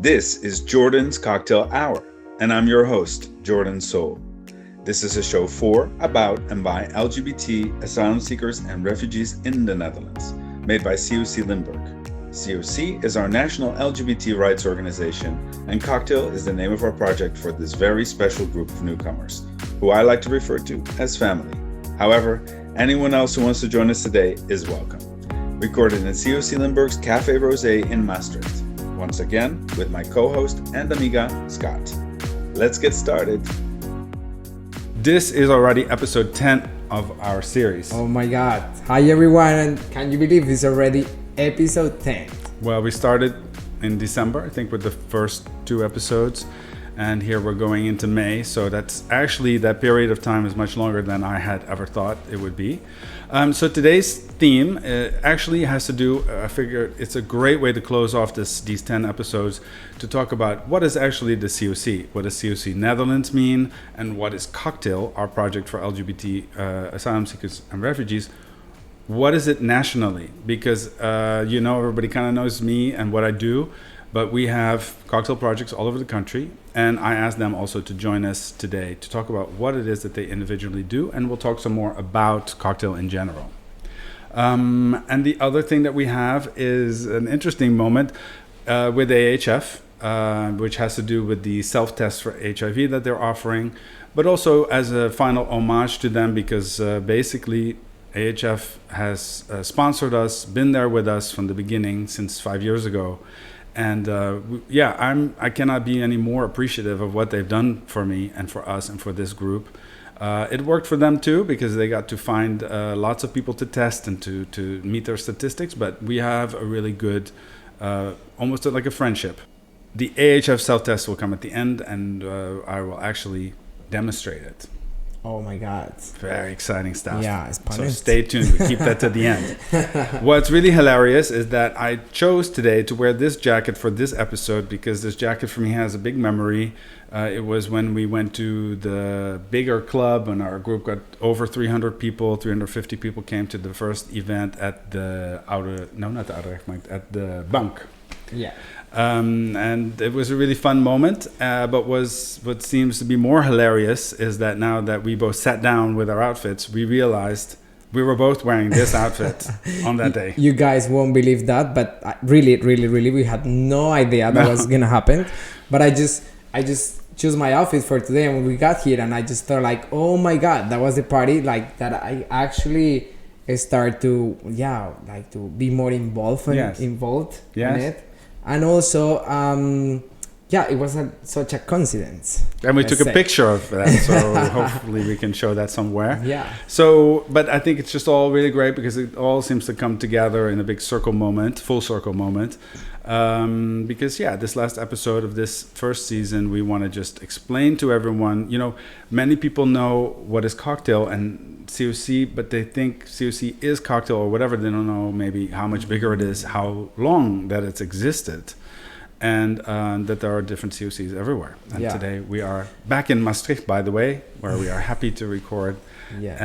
This is Jordan's Cocktail Hour, and I'm your host, Jordan Soul. This is a show for, about, and by LGBT asylum seekers and refugees in the Netherlands, made by COCLimburg. COC is our national LGBT rights organization, and Cocktail is the name of our project for this very special group of newcomers, who I like to refer to as family. However, anyone else who wants to join us today is welcome. Recorded in COCLimburg's Café Rosé in Maastricht. Once again, with my co-host and amiga, Scott. Let's get started. This is already episode 10 of our series. Oh my God. Hi everyone, and can you believe it's already episode 10? Well, we started in December, I think, with the first 2 episodes. And here we're going into May. So that's actually, that period of time is much longer than I had ever thought it would be. So today's theme actually has to do, I figure it's a great way to close off these 10 episodes to talk about what is actually the COC, what does COC Netherlands mean, and what is Cocktail, our project for LGBT asylum seekers and refugees. What is it nationally? Because, everybody kind of knows me and what I do, but we have cocktail projects all over the country. And I asked them also to join us today to talk about what it is that they individually do. And we'll talk some more about cocktail in general. And the other thing that we have is an interesting moment with AHF, which has to do with the self-test for HIV that they're offering. But also as a final homage to them, because basically AHF has sponsored us, been there with us from the beginning since 5 years ago. And I cannot be any more appreciative of what they've done for me and for us and for this group. It worked for them too, because they got to find lots of people to test and to meet their statistics. But we have a really good, almost like a friendship. The AHF self-test will come at the end, and I will actually demonstrate it. Oh my God. Very exciting stuff. Yeah, it's punished. So stay tuned. We keep that to the end. What's really hilarious is that I chose today to wear this jacket for this episode because this jacket for me has a big memory. It was when we went to the bigger club and our group got over 300 people, 350 people came to the first event at the at the Bank. Yeah. And it was a really fun moment, but what seems to be more hilarious is that now that we both sat down with our outfits, we realized we were both wearing this outfit on that day. You guys won't believe that, but really, we had no idea that was gonna happen. But I just chose my outfit for today, and when we got here, and I just thought like, oh my God, that was the party like that. I actually start to to be more involved in it. And also, it was such a coincidence. And we took a picture of that, so hopefully we can show that somewhere. Yeah. So, but I think it's just all really great because it all seems to come together in a big full circle moment. Because, this last episode of this first season, we want to just explain to everyone, many people know what is cocktail and COC, but they think COC is cocktail or whatever. They don't know maybe how much bigger it is, how long that it's existed, and that there are different COCs everywhere. And today we are back in Maastricht, by the way, where we are happy to record. Yeah.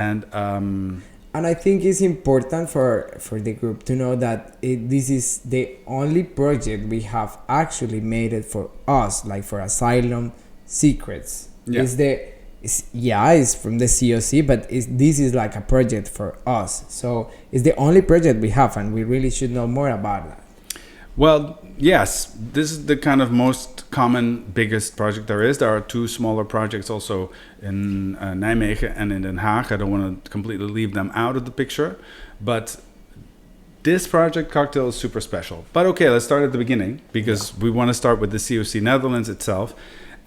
And I think it's important for the group to know that this is the only project we have actually made it for us, like for asylum secrets. Yeah. It's from the COC, but this is like a project for us. So it's the only project we have, and we really should know more about that. Well, yes, this is the kind of most common, biggest project there is. There are 2 smaller projects also in Nijmegen and in Haag. I don't want to completely leave them out of the picture, but this project, Cocktail, is super special. But okay, let's start at the beginning, because we want to start with the COC Netherlands itself.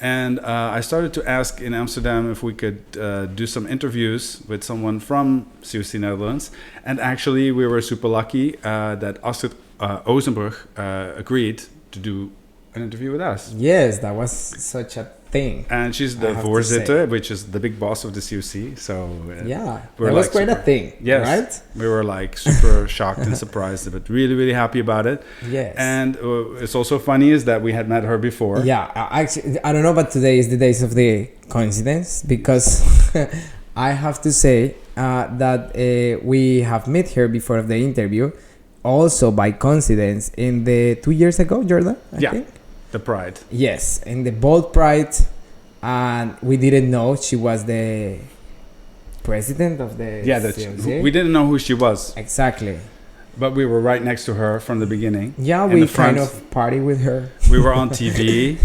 And I started to ask in Amsterdam if we could do some interviews with someone from COC Netherlands. And actually, we were super lucky that Astrid Oosterwijk agreed to do an interview with us. Yes, that was such a thing. And she's the voorzitter, which is the big boss of the COC. So that was quite a thing. Yes, right? We were like super shocked and surprised, but really, really happy about it. Yes. And it's also funny is that we had met her before. Yeah, actually, I don't know, but today is the days of the coincidence, because I have to say that we have met her before the interview, also by coincidence in the 2 years ago, Jordan, I think. The Pride. Yes, in the Bold Pride, and we didn't know she was the president of the COC. We didn't know who she was. Exactly. But we were right next to her from the beginning. Yeah, we kind of party with her. We were on TV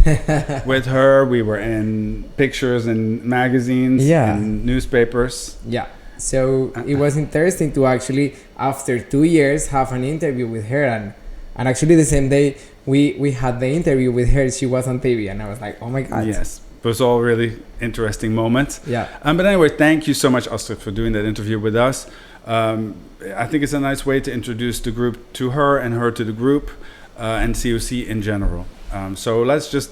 with her. We were in pictures and magazines and newspapers. Yeah. So it was interesting to actually, after 2 years, have an interview with her. And actually the same day we had the interview with her, she was on TV. And I was like, oh my God. Yes. It was all really interesting moments. Yeah. But anyway, thank you so much, Astrid, for doing that interview with us. I think it's a nice way to introduce the group to her and her to the group and COC in general. So let's just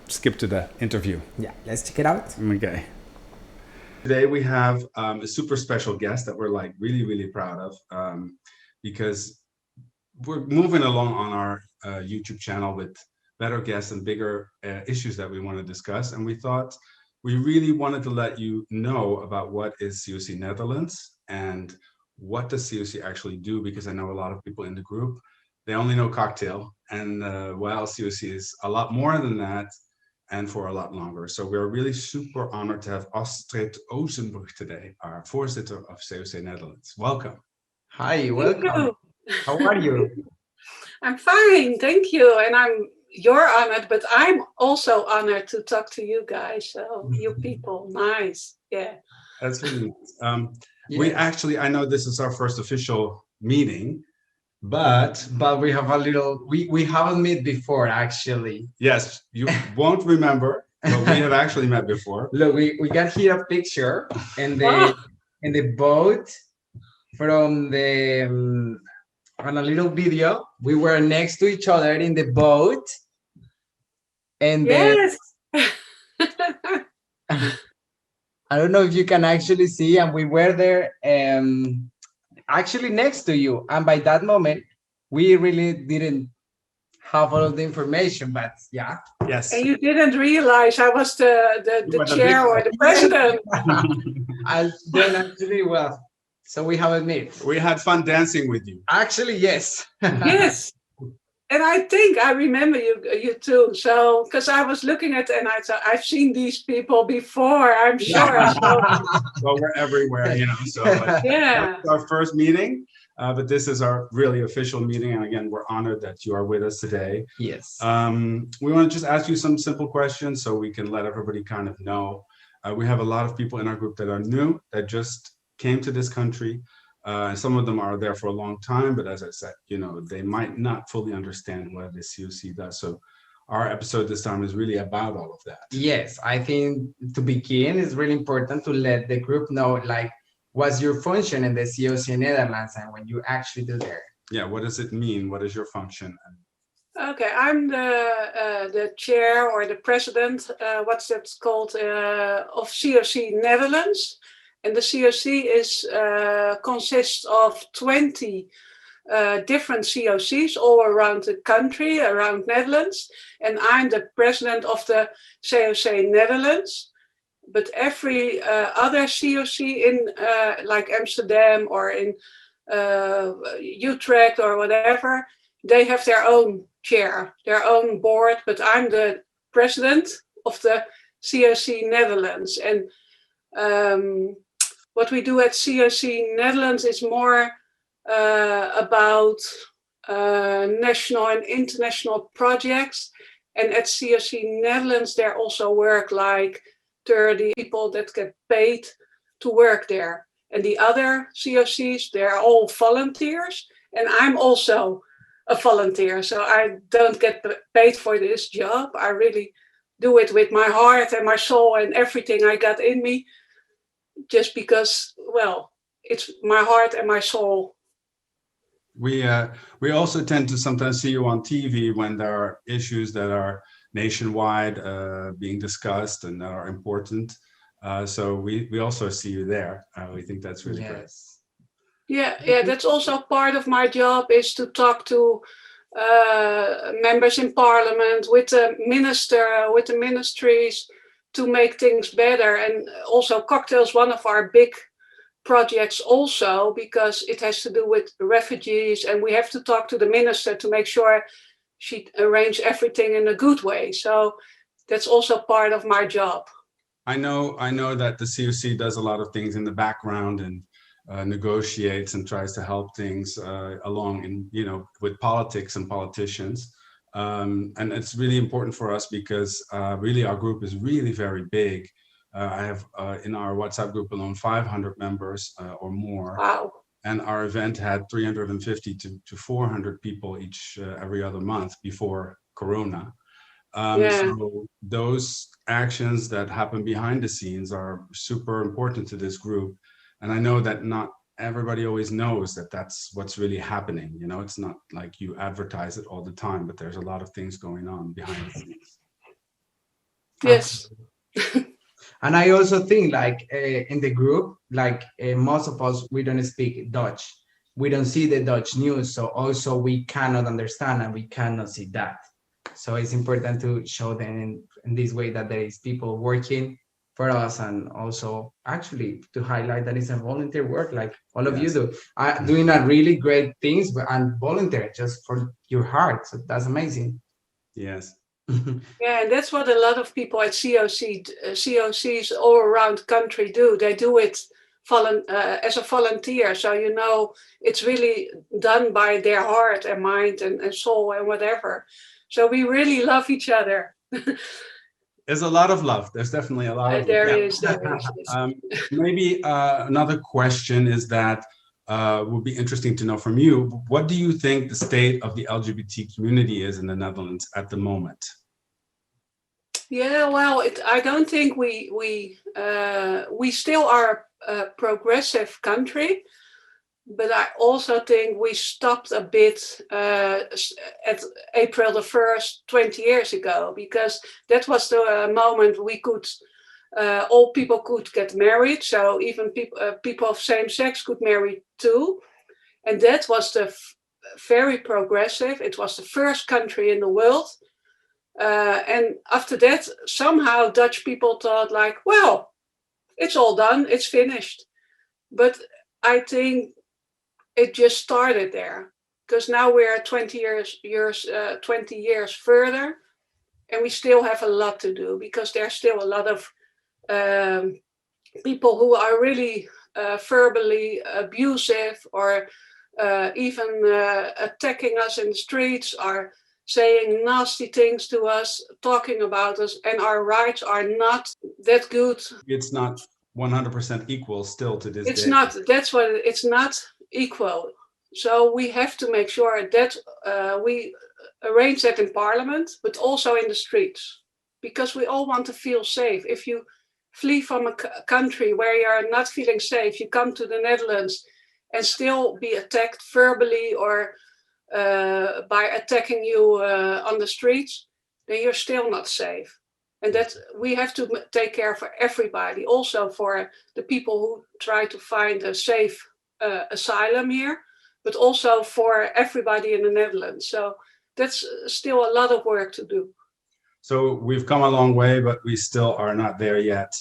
skip to the interview. Yeah, let's check it out. Okay. Today we have a super special guest that we're like really, really proud of because we're moving along on our YouTube channel with better guests and bigger issues that we want to discuss. And we thought we really wanted to let you know about what is COC Netherlands and what does COC actually do, because I know a lot of people in the group, they only know cocktail, and while COC is a lot more than that and for a lot longer. So we're really super honored to have Astrid Oosterwijk today, our voorzitter of COC Netherlands. Welcome. Hi, welcome. How are you? I'm fine, thank you. And you're honored, but I'm also honored to talk to you guys. So you people, nice. Yeah. That's really nice. We actually, I know this is our first official meeting, but we have a little, we haven't met before actually. Yes, you won't remember, but we have actually met before. Look, we got here a picture in the boat from the on a little video. We were next to each other in the boat, and yes. I don't know if you can actually see, and we were there actually next to you. And by that moment, we really didn't have all of the information, but yeah. Yes. And you didn't realize I was the chair or the president. And then actually, well, so we haven't met. We had fun dancing with you. Actually, yes. Yes. And I think I remember you too. So, because I was looking at and I thought, I've seen these people before, I'm sure. So. Well, we're everywhere, you know. So yeah. That's our first meeting, but this is our really official meeting. And again, we're honored that you are with us today. Yes. We want to just ask you some simple questions so we can let everybody kind of know. We have a lot of people in our group that are new, that just came to this country. Some of them are there for a long time, but as I said, you know, they might not fully understand what the COC does. So our episode this time is really about all of that. Yes, I think to begin, it's really important to let the group know, like, what's your function in the COC Netherlands and when you actually do there. Yeah, what does it mean? What is your function? Okay, I'm the chair or the president, what's that called, of COC Netherlands. And the COC consists of 20 different COCs all around the country, around Netherlands. And I'm the president of the COC Netherlands. But every other COC in like Amsterdam or in Utrecht or whatever, they have their own chair, their own board. But I'm the president of the COC Netherlands. And what we do at COC Netherlands is more about national and international projects. And at COC Netherlands, there also work like 30 people that get paid to work there. And the other COCs, they're all volunteers. And I'm also a volunteer. So I don't get paid for this job. I really do it with my heart and my soul and everything I got in me. Just because, well, it's my heart and my soul. We also tend to sometimes see you on TV when there are issues that are nationwide being discussed and that are important. So we also see you there. We think that's really great. Yeah, that's also part of my job, is to talk to members in parliament, with the minister, with the ministries, to make things better. And also cocktail is one of our big projects also, because it has to do with refugees, and we have to talk to the minister to make sure she arranged everything in a good way. So that's also part of my job. I know that the COC does a lot of things in the background and negotiates and tries to help things along in, with politics and politicians. And it's really important for us because really our group is really very big. I have in our WhatsApp group alone 500 members or more. Wow. And our event had 350 to 400 people each every other month before Corona. So those actions that happen behind the scenes are super important to this group. And I know that not everybody always knows that that's what's really happening. It's not like you advertise it all the time, but there's a lot of things going on behind the scenes. Yes. And I also think in the group, most of us, we don't speak Dutch. We don't see the Dutch news. So also we cannot understand and we cannot see that. So it's important to show them in this way that there is people working for us, and also actually to highlight that it's a volunteer work like all of you do. Doing a really great things and volunteer just for your heart. So that's amazing. Yes. Yeah, and that's what a lot of people at COCs all around the country do. They do it as a volunteer. So, it's really done by their heart and mind and soul and whatever. So we really love each other. There's a lot of love. There's definitely a lot of There love. is. Maybe another question is that would be interesting to know from you. What do you think the state of the LGBT community is in the Netherlands at the moment? Yeah, well, I don't think we still are a progressive country, but I also think we stopped a bit at April the 1st, 20 years ago, because that was the moment we could, all people could get married. So even people of same sex could marry too. And that was very progressive. It was the first country in the world. And after that, somehow Dutch people thought well, it's all done, it's finished. But I think it just started there, because now we're 20 years further, and we still have a lot to do, because there's still a lot of people who are really verbally abusive, or even attacking us in the streets, or saying nasty things to us, talking about us, and our rights are not that good. It's not 100% equal still to this day. It's not. That's what it's not equal. So we have to make sure that we arrange that in Parliament, but also in the streets, because we all want to feel safe. If you flee from a country where you are not feeling safe, you come to the Netherlands and still be attacked verbally or by attacking you on the streets, then you're still not safe. And that we have to take care for everybody, also for the people who try to find a safe asylum here, but also for everybody in the Netherlands. So that's still a lot of work to do. So we've come a long way, but we still are not there yet.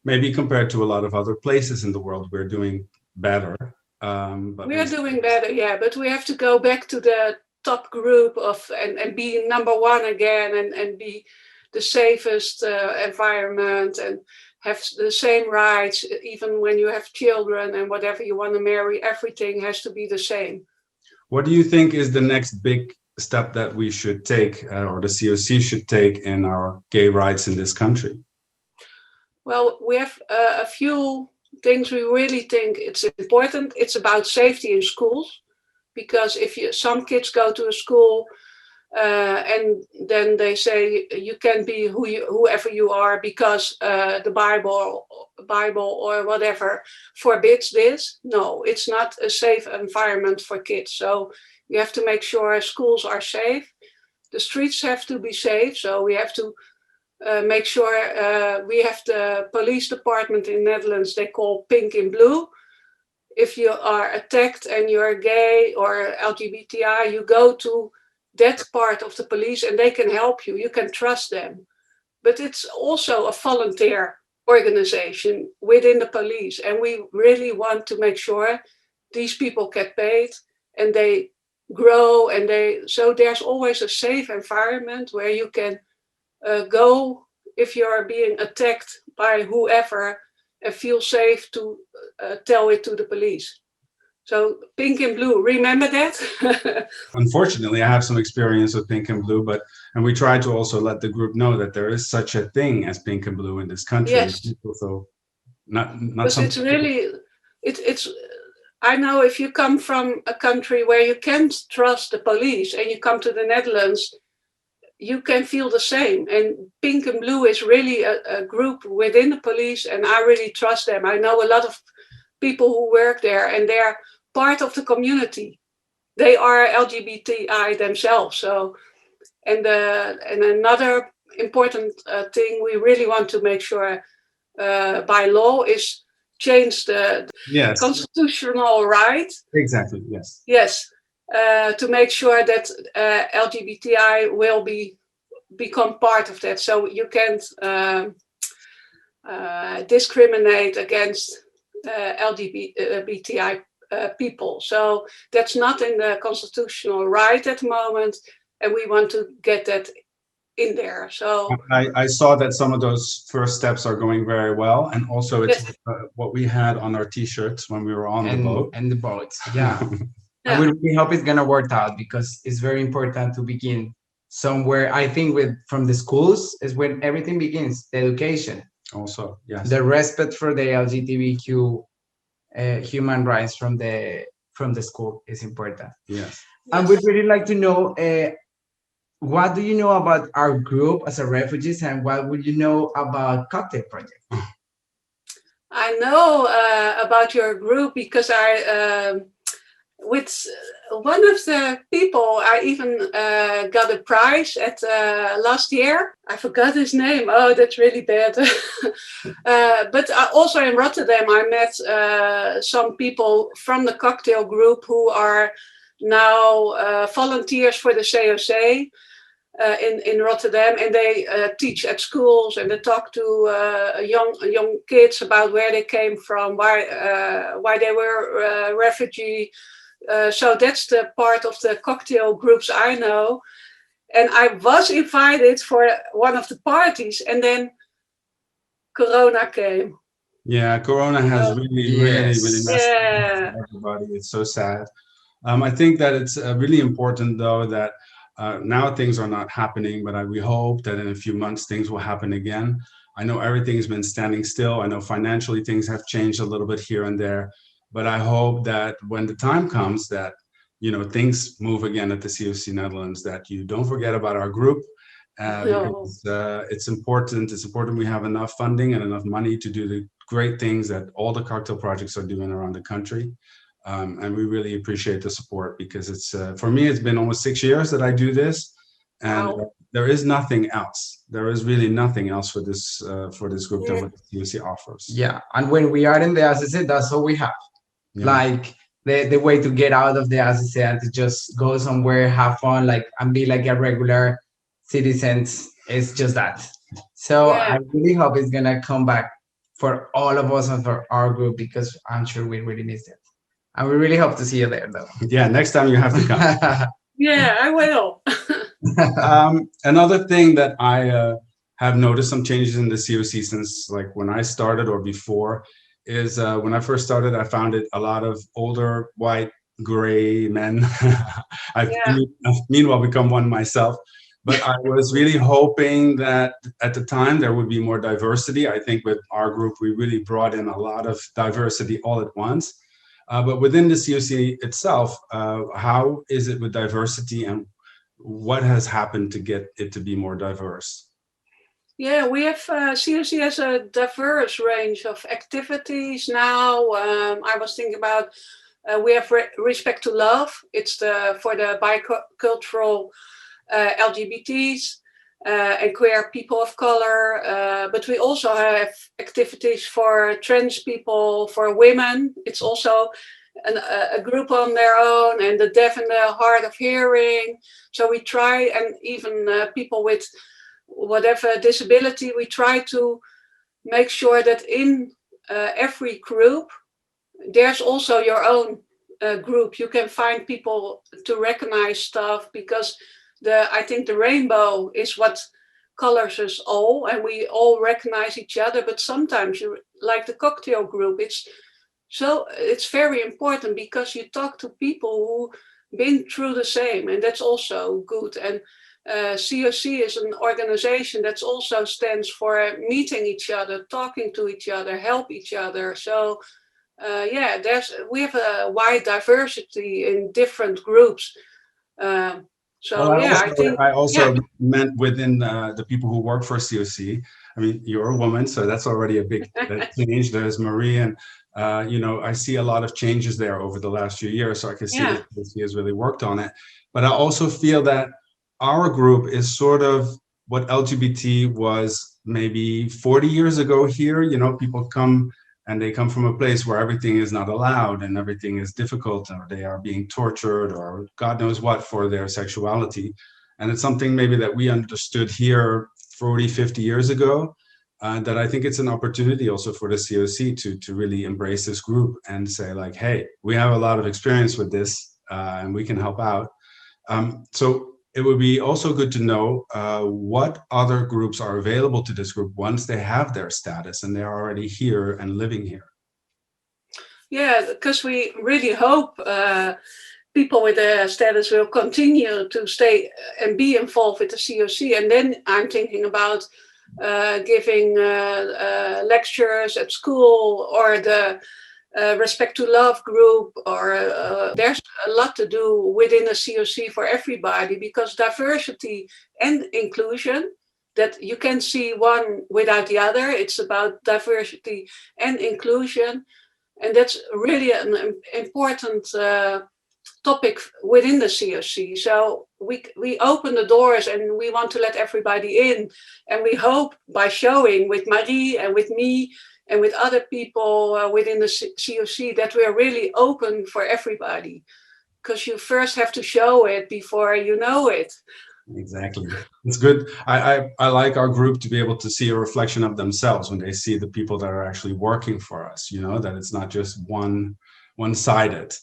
Maybe compared to a lot of other places in the world, we're doing better. But we are doing better, yeah, but we have to go back to the top group and be number one again, and be the safest environment, and have the same rights, even when you have children and whatever you want to marry, everything has to be the same. What do you think is the next big step that we should take, or the COC should take, in our gay rights in this country? Well, we have a few things we really think it's important. It's about safety in schools, because if some kids go to a school and then they say you can be whoever you are because the Bible or whatever forbids this. No, it's not a safe environment for kids. So you have to make sure schools are safe. The streets have to be safe. So we have to make sure we have the police department in the Netherlands, they call pink and blue. If you are attacked and you're gay or LGBTI, you go to that part of the police and they can help you. You can trust them. But it's also a volunteer organization within the police. And we really want to make sure these people get paid and they grow, and so there's always a safe environment where you can go if you're being attacked by whoever and feel safe to tell it to the police. So pink and blue, remember that? Unfortunately, I have some experience with pink and blue, and we try to also let the group know that there is such a thing as pink and blue in this country. Yes. So not because it's really, it's, I know if you come from a country where you can't trust the police and you come to the Netherlands, you can feel the same. And pink and blue is really a group within the police, and I really trust them. I know a lot of people who work there, and they're part of the community. They are LGBTI themselves. So, and another important thing we really want to make sure by law is change the constitutional right. Exactly. Yes. Yes. To make sure that LGBTI will become part of that. So you can't discriminate against LGBTI people. So that's not in the constitutional right at the moment, and we want to get that in there. So I saw that some of those first steps are going very well, and also it's what we had on our t-shirts when we were on the boat. And the boats, yeah. And we really hope it's gonna work out, because it's very important to begin somewhere. I think from the schools is when everything begins. The education, also, yes, the respect for the LGBTQ human rights from the school is important. Yes. And we'd really like to know, what do you know about our group as a refugees, and what would you know about Cocktail Project? I know about your group because with one of the people, I even got a prize at last year. I forgot his name. Oh, that's really bad. But also in Rotterdam, I met some people from the cocktail group who are now volunteers for the COC in Rotterdam, and they teach at schools, and they talk to young kids about where they came from, why they were refugee. So that's the part of the cocktail groups I know. And I was invited for one of the parties, and then Corona came. Yeah, Corona has really messed up everybody. It's so sad. I think that it's really important, though, that now things are not happening, but we hope that in a few months things will happen again. I know everything's been standing still. I know financially things have changed a little bit here and there. But I hope that when the time comes that, things move again at the COC Netherlands, that you don't forget about our group. Because, it's important. It's important we have enough funding and enough money to do the great things that all the cocktail projects are doing around the country. And we really appreciate the support, because it's for me, it's been almost 6 years that I do this. And there is nothing else. There is really nothing else for this group than what the COC offers. Yeah. And when we are in the ACC, that's all we have. Yeah. Like the way to get out of the ACC and to just go somewhere, have fun, and be like a regular citizen is just that. So I really hope it's gonna come back for all of us and for our group, because I'm sure we really missed it. And we really hope to see you there, though. Yeah, next time you have to come. Yeah, I will. Another thing that I have noticed some changes in the COC since when I started or before is when I first started, I found it a lot of older, white, gray men. I've meanwhile become one myself. But I was really hoping that at the time there would be more diversity. I think with our group, we really brought in a lot of diversity all at once. But within the COC itself, how is it with diversity, and what has happened to get it to be more diverse? Yeah, we have COC has a diverse range of activities now. I was thinking about we have Respect to Love. It's for the bicultural LGBTs and queer people of color. But we also have activities for trans people, for women. It's also a group on their own, and the deaf and the hard of hearing. So we try, and even people with whatever disability, we try to make sure that in every group there's also your own group. You can find people to recognize stuff, because I think the rainbow is what colors us all, and we all recognize each other. But sometimes, like the cocktail group, it's very important, because you talk to people who been through the same, and that's also good. And COC is an organization that also stands for meeting each other, talking to each other, help each other. So we have a wide diversity in different groups. I also meant within the people who work for COC. I mean, you're a woman, so that's already a big change. There's Marie, and I see a lot of changes there over the last few years. So I can see that COC has really worked on it. But I also feel that our group is sort of what LGBT was maybe 40 years ago here. People come, and they come from a place where everything is not allowed and everything is difficult, or they are being tortured, or God knows what, for their sexuality. And it's something maybe that we understood here 40, 50 years ago, that I think it's an opportunity also for the COC to really embrace this group and say, like, hey, we have a lot of experience with this, and we can help out. So it would be also good to know what other groups are available to this group once they have their status and they're already here and living here. Yeah, because we really hope people with a status will continue to stay and be involved with the COC. And then I'm thinking about giving lectures at school, or the Respect to Love group, or there's a lot to do within a COC for everybody, because diversity and inclusion, that you can see one without the other. It's about diversity and inclusion, and that's really an important topic within the COC. So we open the doors, and we want to let everybody in, and we hope by showing with Marie and with me and with other people within the COC that we are really open for everybody, because you first have to show it before you know it. Exactly. It's good. I like our group to be able to see a reflection of themselves when they see the people that are actually working for us, that it's not just one-sided.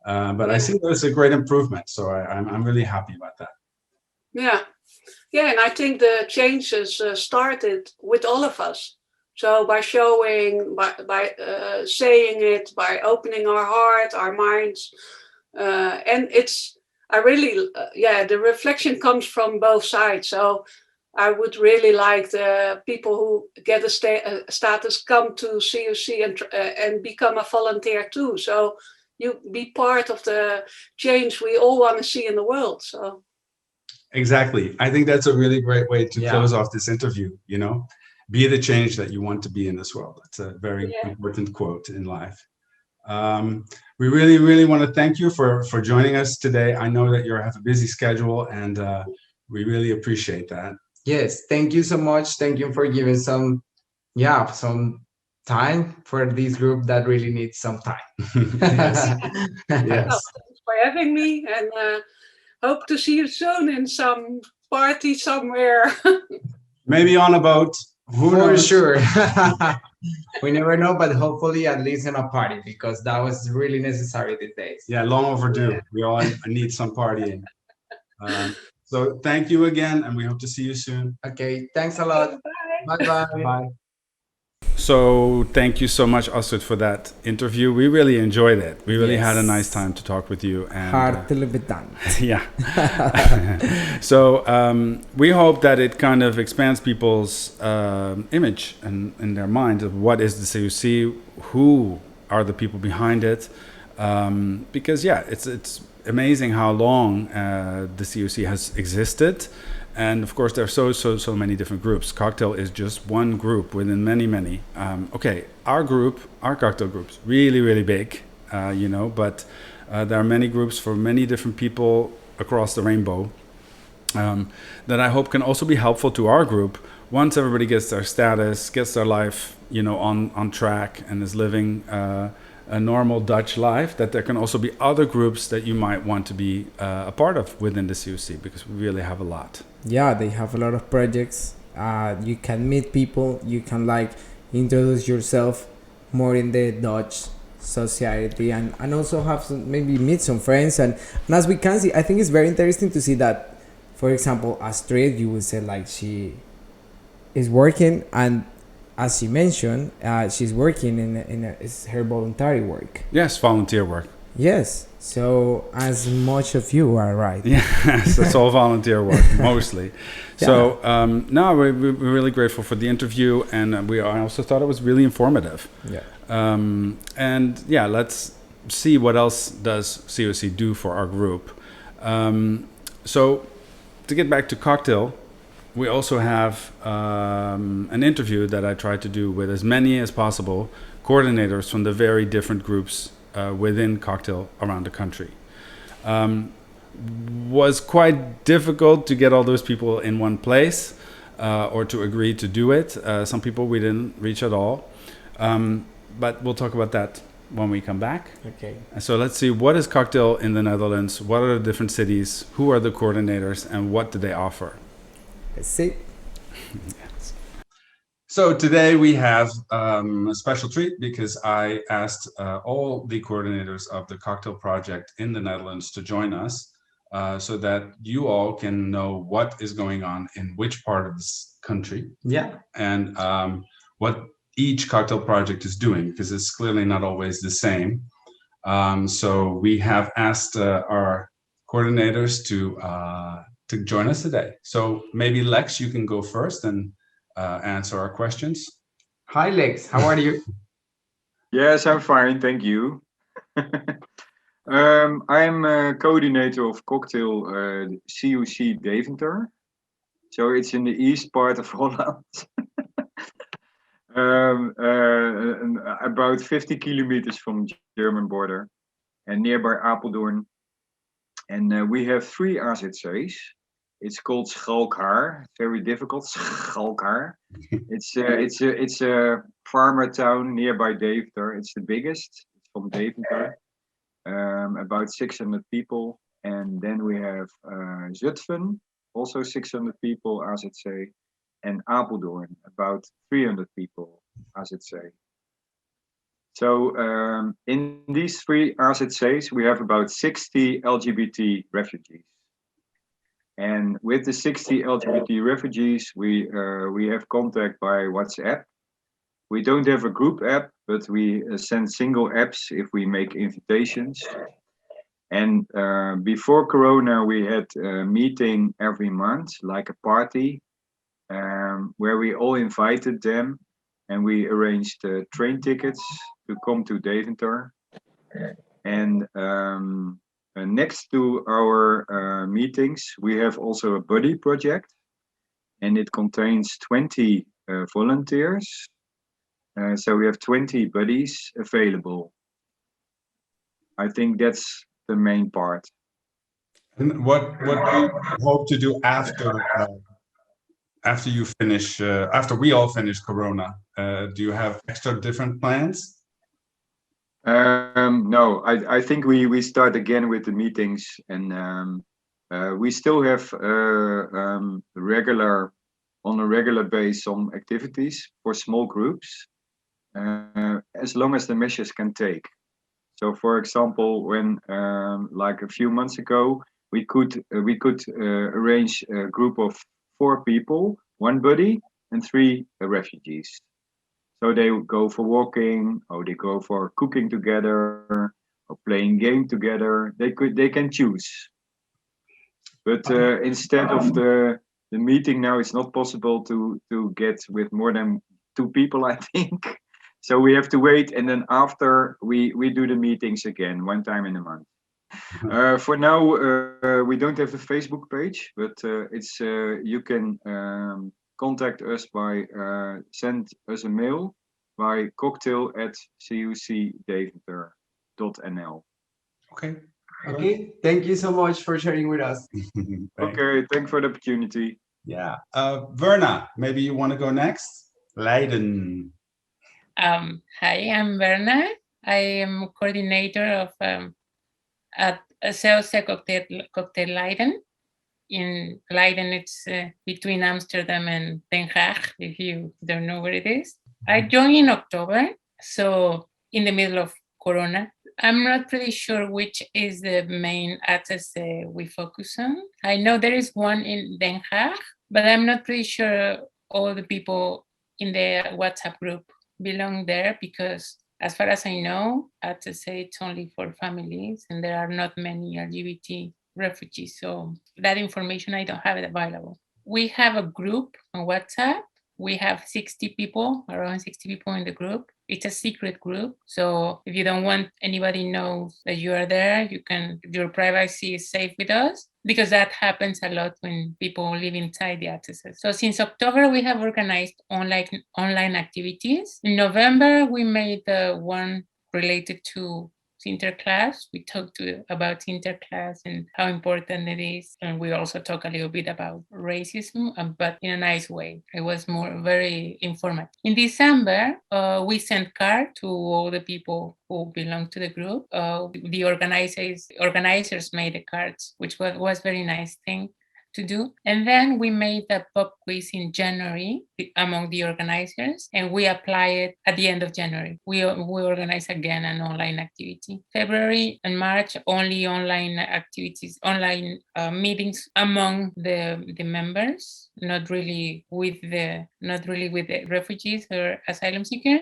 But I see there's a great improvement. So I'm really happy about that. Yeah. Yeah, and I think the changes started with all of us. So by showing, by saying it, by opening our heart, our minds, and the reflection comes from both sides. So I would really like the people who get a status come to COC and become a volunteer too. So you be part of the change we all want to see in the world. So exactly. I think that's a really great way to close off this interview, Be the change that you want to be in this world. That's a very important quote in life. We really, really want to thank you for joining us today. I know that you have a busy schedule, and we really appreciate that. Yes, thank you so much. Thank you for giving some time for this group that really needs some time. Yes. Well, thanks for having me, and hope to see you soon in some party somewhere. Maybe on a boat. For sure. We never know, but hopefully at least in a party, because that was really necessary these days. Yeah, long overdue. Yeah. We all need some partying. So thank you again, and we hope to see you soon. Okay, thanks a lot. Bye-bye. Bye. So thank you so much, Astrid, for that interview. We really enjoyed it. We really had a nice time to talk with you. And Hartelijk bedankt. Yeah. So we hope that it kind of expands people's image and in their mind of what is the COC, who are the people behind it, because it's amazing how long the COC has existed. And of course, there are so many different groups. Cocktail is just one group within many. Our cocktail group's really, really big, but there are many groups for many different people across the rainbow that I hope can also be helpful to our group once everybody gets their status, gets their life, on track, and is living a normal Dutch life, that there can also be other groups that you might want to be a part of within the COC, because we really have a lot. Yeah, they have a lot of projects. You can meet people. You can introduce yourself more in the Dutch society, and also have some, maybe meet some friends. And as we can see, I think it's very interesting to see that, for example, Astrid, you would say like she is working, and as she mentioned, she's working it's her voluntary work. Yes, volunteer work. Yes. So as much of you are right. Yes, it's all volunteer work mostly. So no, we're really grateful for the interview, and I also thought it was really informative. Yeah. And yeah, let's see what else does COC do for our group. So to get back to cocktail, we also have an interview that I tried to do with as many as possible coordinators from the very different groups within cocktail around the country. Was quite difficult to get all those people in one place or to agree to do it. Some people we didn't reach at all. But we'll talk about that when we come back. Okay. So let's see, what is cocktail in the Netherlands? What are the different cities? Who are the coordinators? And what do they offer? Let's see. Yes. So today we have a special treat because I asked all the coordinators of the cocktail project in the Netherlands to join us so that you all can know what is going on in which part of this country. Yeah. And what each cocktail project is doing, because it's clearly not always the same. So we have asked our coordinators to join us today. So maybe Lex, you can go first and answer our questions. Hi, Lex. How are you? Yes, I'm fine, thank you. I'm a coordinator of cocktail COC Deventer. So it's in the east part of Holland. About 50 kilometers from the German border and nearby Apeldoorn. And we have 3 AZC's. It's called Schalkhaar. Very difficult. Schalkhaar. It's a farmer town nearby Deventer. It's the biggest. It's from Deventer. About 600 people. And then we have Zutphen, also 600 people, AZC. And Apeldoorn, about 300 people, AZC. So in these 3 AZC's, we have about 60 LGBT refugees. And with the 60 LGBT refugees, we have contact by WhatsApp. We don't have a group app, but we send single apps if we make invitations. And before Corona, we had a meeting every month, like a party, where we all invited them, and we arranged train tickets to come to Deventer. And next to our meetings, we have also a buddy project, and it contains 20 volunteers. So we have 20 buddies available. I think that's the main part. And what do you hope to do after you finish? After we all finish Corona, do you have extra different plans? No, I think we start again with the meetings, and we still have on a regular base some activities for small groups, as long as the measures can take. So, for example, when like a few months ago, we could arrange a group of 4 people, 1 buddy, and 3 refugees. So they go for walking, or they go for cooking together, or playing game together. They can choose. But instead of the meeting now, it's not possible to get with more than 2 people, I think. So we have to wait, and then after we do the meetings again, 1 time in a month. For now, we don't have a Facebook page, but it's you can contact us by send us a mail by cocktail@cocdeventer.nl. Okay. Okay. Thank you so much for sharing with us. Okay, thanks for the opportunity. Yeah. Verna, maybe you want to go next? Leiden. Hi, I'm Verna. I am coordinator of at COC Cocktail Leiden. In Leiden, it's between Amsterdam and Den Haag, if you don't know where it is. I joined in October, so in the middle of Corona. I'm not pretty sure which is the main access we focus on. I know there is one in Den Haag, but I'm not pretty sure all the people in the WhatsApp group belong there, because as far as I know, access it's only for families and there are not many LGBT refugees. So that information, I don't have it available. We have a group on WhatsApp. We have 60 people, around 60 people in the group. It's a secret group. So if you don't want anybody knows that you are there, your privacy is safe with us, because that happens a lot when people live inside the accesses. So since October, we have organized online activities. In November, we made one related to interclass. We talked about interclass and how important it is. And we also talk a little bit about racism, but in a nice way. It was very informative. In December, we sent cards to all the people who belong to the group. The organizers made the cards, which was very nice thing to do. And then we made a pop quiz in January among the organizers, and we apply it at the end of January. We organize again an online activity. February and March, only online activities, online meetings among the members, not really with the refugees or asylum seekers.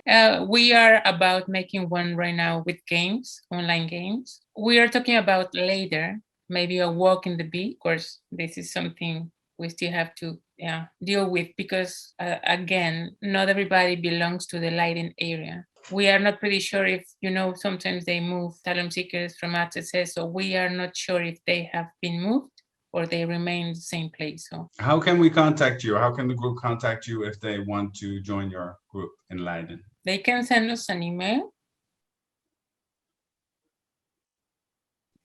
We are about making one right now with games, online games. We are talking about later, maybe a walk in the beach. Of course, this is something we still have to deal with, because again, not everybody belongs to the Leiden area. We are not pretty sure if, sometimes they move asylum seekers from accesses, so we are not sure if they have been moved or they remain in the same place. So how can we contact you? How can the group contact you if they want to join your group in Leiden? They can send us an email.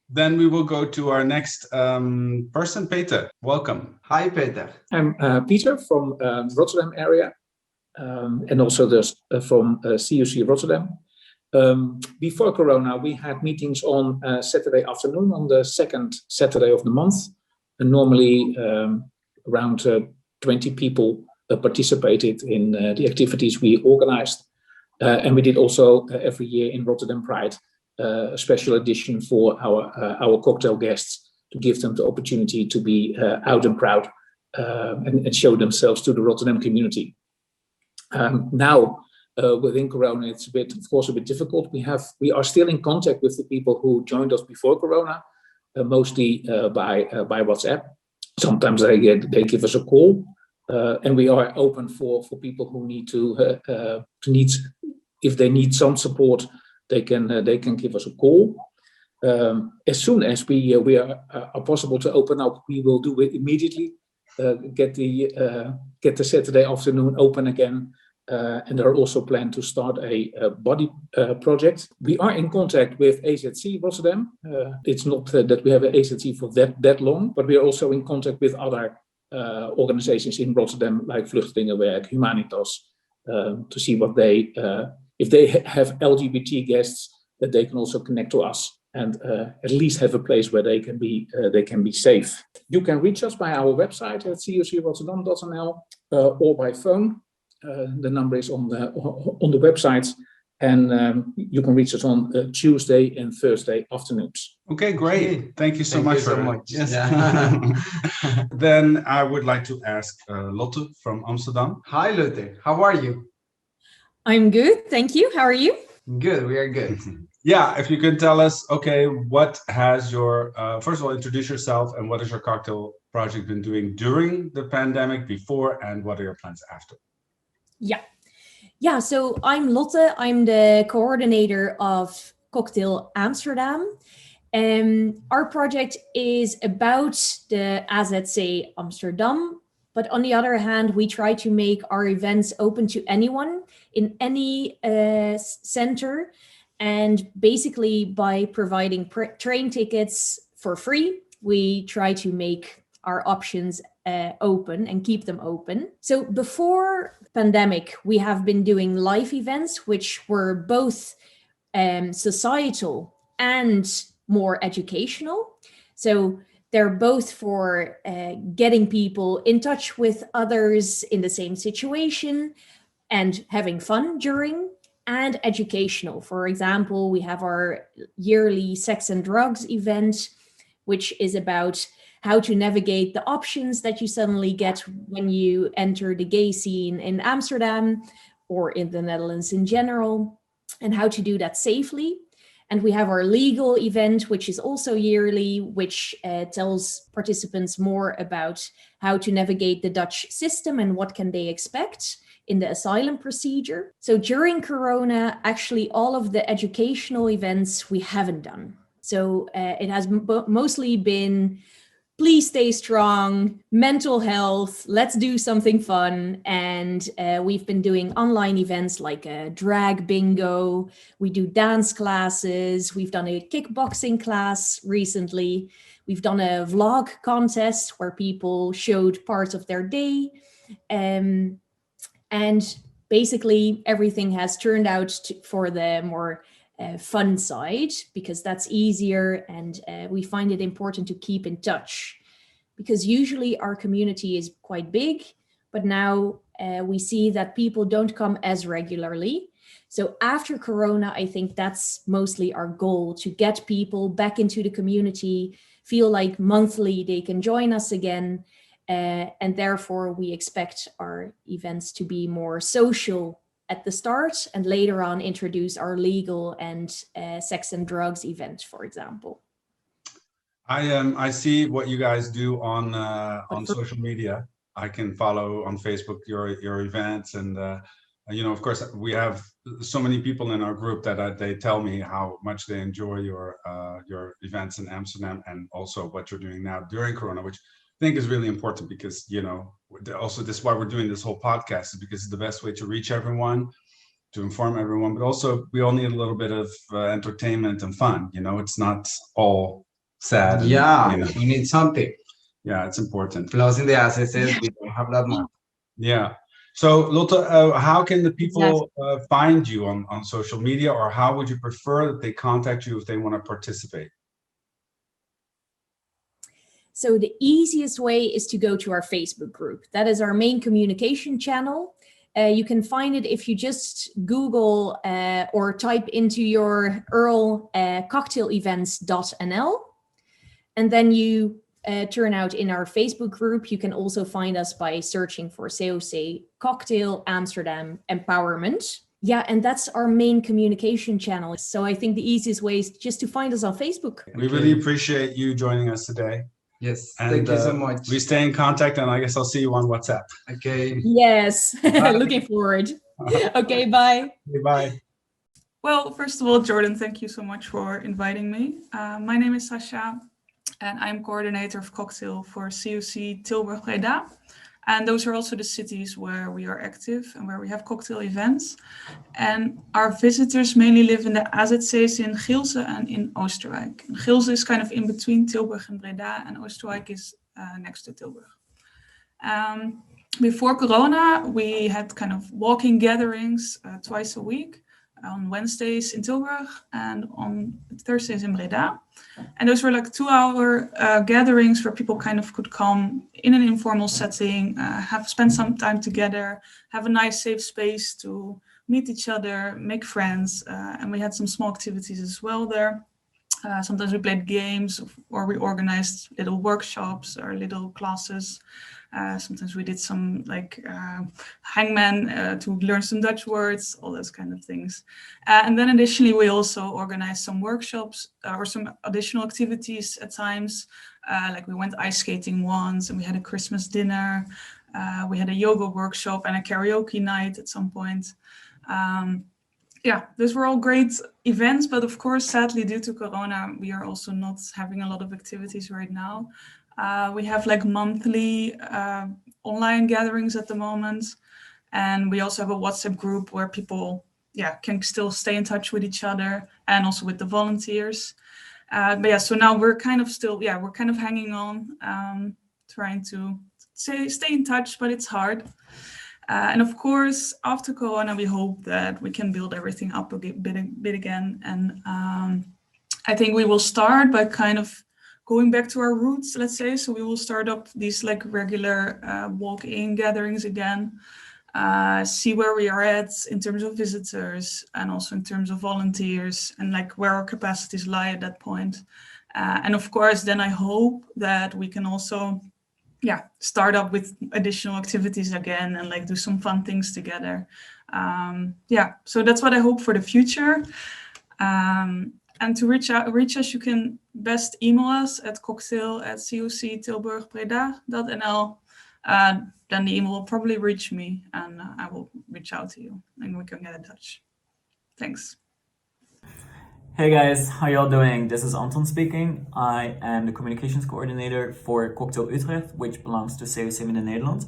Then we will go to our next person, Peter. Welcome. Hi, Peter. I'm Peter from Rotterdam area, and also from COC Rotterdam. Before Corona, we had meetings on Saturday afternoon, on the second Saturday of the month. And normally around 20 people participated in the activities we organized. And we did also every year in Rotterdam Pride a special edition for our cocktail guests, to give them the opportunity to be out and proud and show themselves to the Rotterdam community. Now, within Corona, it's of course a bit difficult. We are still in contact with the people who joined us before Corona, mostly by WhatsApp. Sometimes they give us a call, and we are open for people who if they need some support, they can give us a call. As soon as we are possible to open up, we will do it immediately. Get the Saturday afternoon open again, and there are also plans to start a body project. We are in contact with AZC Rotterdam. It's not that we have an AZC for that long, but we are also in contact with other organizations in Rotterdam, like Vluchtelingenwerk, Humanitas, to see what if they have LGBT guests, that they can also connect to us and at least have a place where they can be safe. You can reach us by our website at cocrotterdam.nl or by phone. The number is on the website, and you can reach us on Tuesday and Thursday afternoons. Okay, great. Thank you so much for that. Yes. Yeah. Then I would like to ask Lotte from Amsterdam. Hi, Lotte. How are you? I'm good, thank you. How are you? Good, we are good. Yeah, if you could tell us, okay, what has your, first of all, introduce yourself, and what has your cocktail project been doing during the pandemic, before, and what are your plans after? Yeah, so I'm Lotte. I'm the coordinator of Cocktail Amsterdam. Our project is about the AZC Amsterdam, but on the other hand, we try to make our events open to anyone in any center. And basically by providing train tickets for free, we try to make our options open and keep them open. So before pandemic, we have been doing live events, which were both societal and more educational. So they're both for getting people in touch with others in the same situation and having fun during. and educational. For example, we have our yearly sex and drugs event, which is about how to navigate the options that you suddenly get when you enter the gay scene in Amsterdam or in the Netherlands in general, and how to do that safely. And we have our legal event, which is also yearly, which tells participants more about how to navigate the Dutch system and what can they expect in the asylum procedure. So during Corona, actually all of the educational events we haven't done. So it has mostly been, please stay strong, mental health, let's do something fun. And we've been doing online events like a drag bingo. We do dance classes. We've done a kickboxing class recently. We've done a vlog contest where people showed parts of their day. And basically everything has turned out for the more fun side, because that's easier, and we find it important to keep in touch, because usually our community is quite big, but now we see that people don't come as regularly. So after Corona, I think that's mostly our goal, to get people back into the community, feel like monthly they can join us again. And therefore we expect our events to be more social at the start, and later on introduce our legal and sex and drugs event, for example. I see what you guys do on social media. I can follow on Facebook your events, and you know, of course, we have so many people in our group that they tell me how much they enjoy your events in Amsterdam, and also what you're doing now during Corona, which I think is really important, because, you know, also this is why we're doing this whole podcast, is because it's the best way to reach everyone, to inform everyone, but also we all need a little bit of entertainment and fun. You know, it's not all sad. And, Yeah, you know, we need something. yeah, it's important. Plus in the assets, we don't have that much. Yeah. So Lotte, how can the people find you on social media, or how would you prefer that they contact you if they want to participate? So the easiest way is to go to our Facebook group. That is our main communication channel. You can find it if you just Google or type into your URL cocktailevents.nl, and then you turn out in our Facebook group. You can also find us by searching for COC Cocktail Amsterdam Empowerment. Yeah, and that's our main communication channel. So I think the easiest way is just to find us on Facebook. We really appreciate you joining us today. Yes, and, thank you so much. We stay in contact, and I guess I'll see you on WhatsApp. Okay. Yes, looking forward. Okay, bye. Okay, bye. Well, first of all, Jordan, thank you so much for inviting me. My name is Sasha, and I'm coordinator of Cocktail for COC Tilburg, Breda. And those are also the cities where we are active and where we have cocktail events. And our visitors mainly live in the AZC's in Gilze and in Oosterwijk. And Gilze is kind of in between Tilburg and Breda, and Oosterwijk is next to Tilburg. Before Corona, we had kind of walking gatherings twice a week, on Wednesdays in Tilburg and on Thursdays in Breda. And those were like 2-hour gatherings where people kind of could come in an informal setting, spend some time together, have a nice safe space to meet each other, make friends. And we had some small activities as well there. Sometimes we played games, or we organized little workshops or little classes. Sometimes we did some like hangman to learn some Dutch words, all those kind of things. And then additionally, we also organized some workshops or some additional activities at times. Like we went ice skating once, and we had a Christmas dinner. We had a yoga workshop and a karaoke night at some point. Yeah, those were all great events, but of course, sadly, due to Corona, we are also not having a lot of activities right now. We have like monthly online gatherings at the moment. And we also have a WhatsApp group where people can still stay in touch with each other and also with the volunteers. But yeah, so now we're kind of still, we're kind of hanging on, trying to stay in touch, but it's hard. And of course, after Corona, we hope that we can build everything up a bit again. And I think we will start by kind of going back to our roots, let's say. So we will start up these like regular walk-in gatherings again. see where we are at in terms of visitors and also in terms of volunteers and like where our capacities lie at that point. And of course, then I hope that we can also start up with additional activities again and like do some fun things together. So that's what I hope for the future. And to reach us, you can best email us at cocktail@COCLimburg.nl. Then the email will probably reach me and I will reach out to you and we can get in touch. Thanks. Hey guys, how y'all doing? This is Anton speaking. I am the communications coordinator for Cocktail Utrecht, which belongs to COCLimburg Nederland.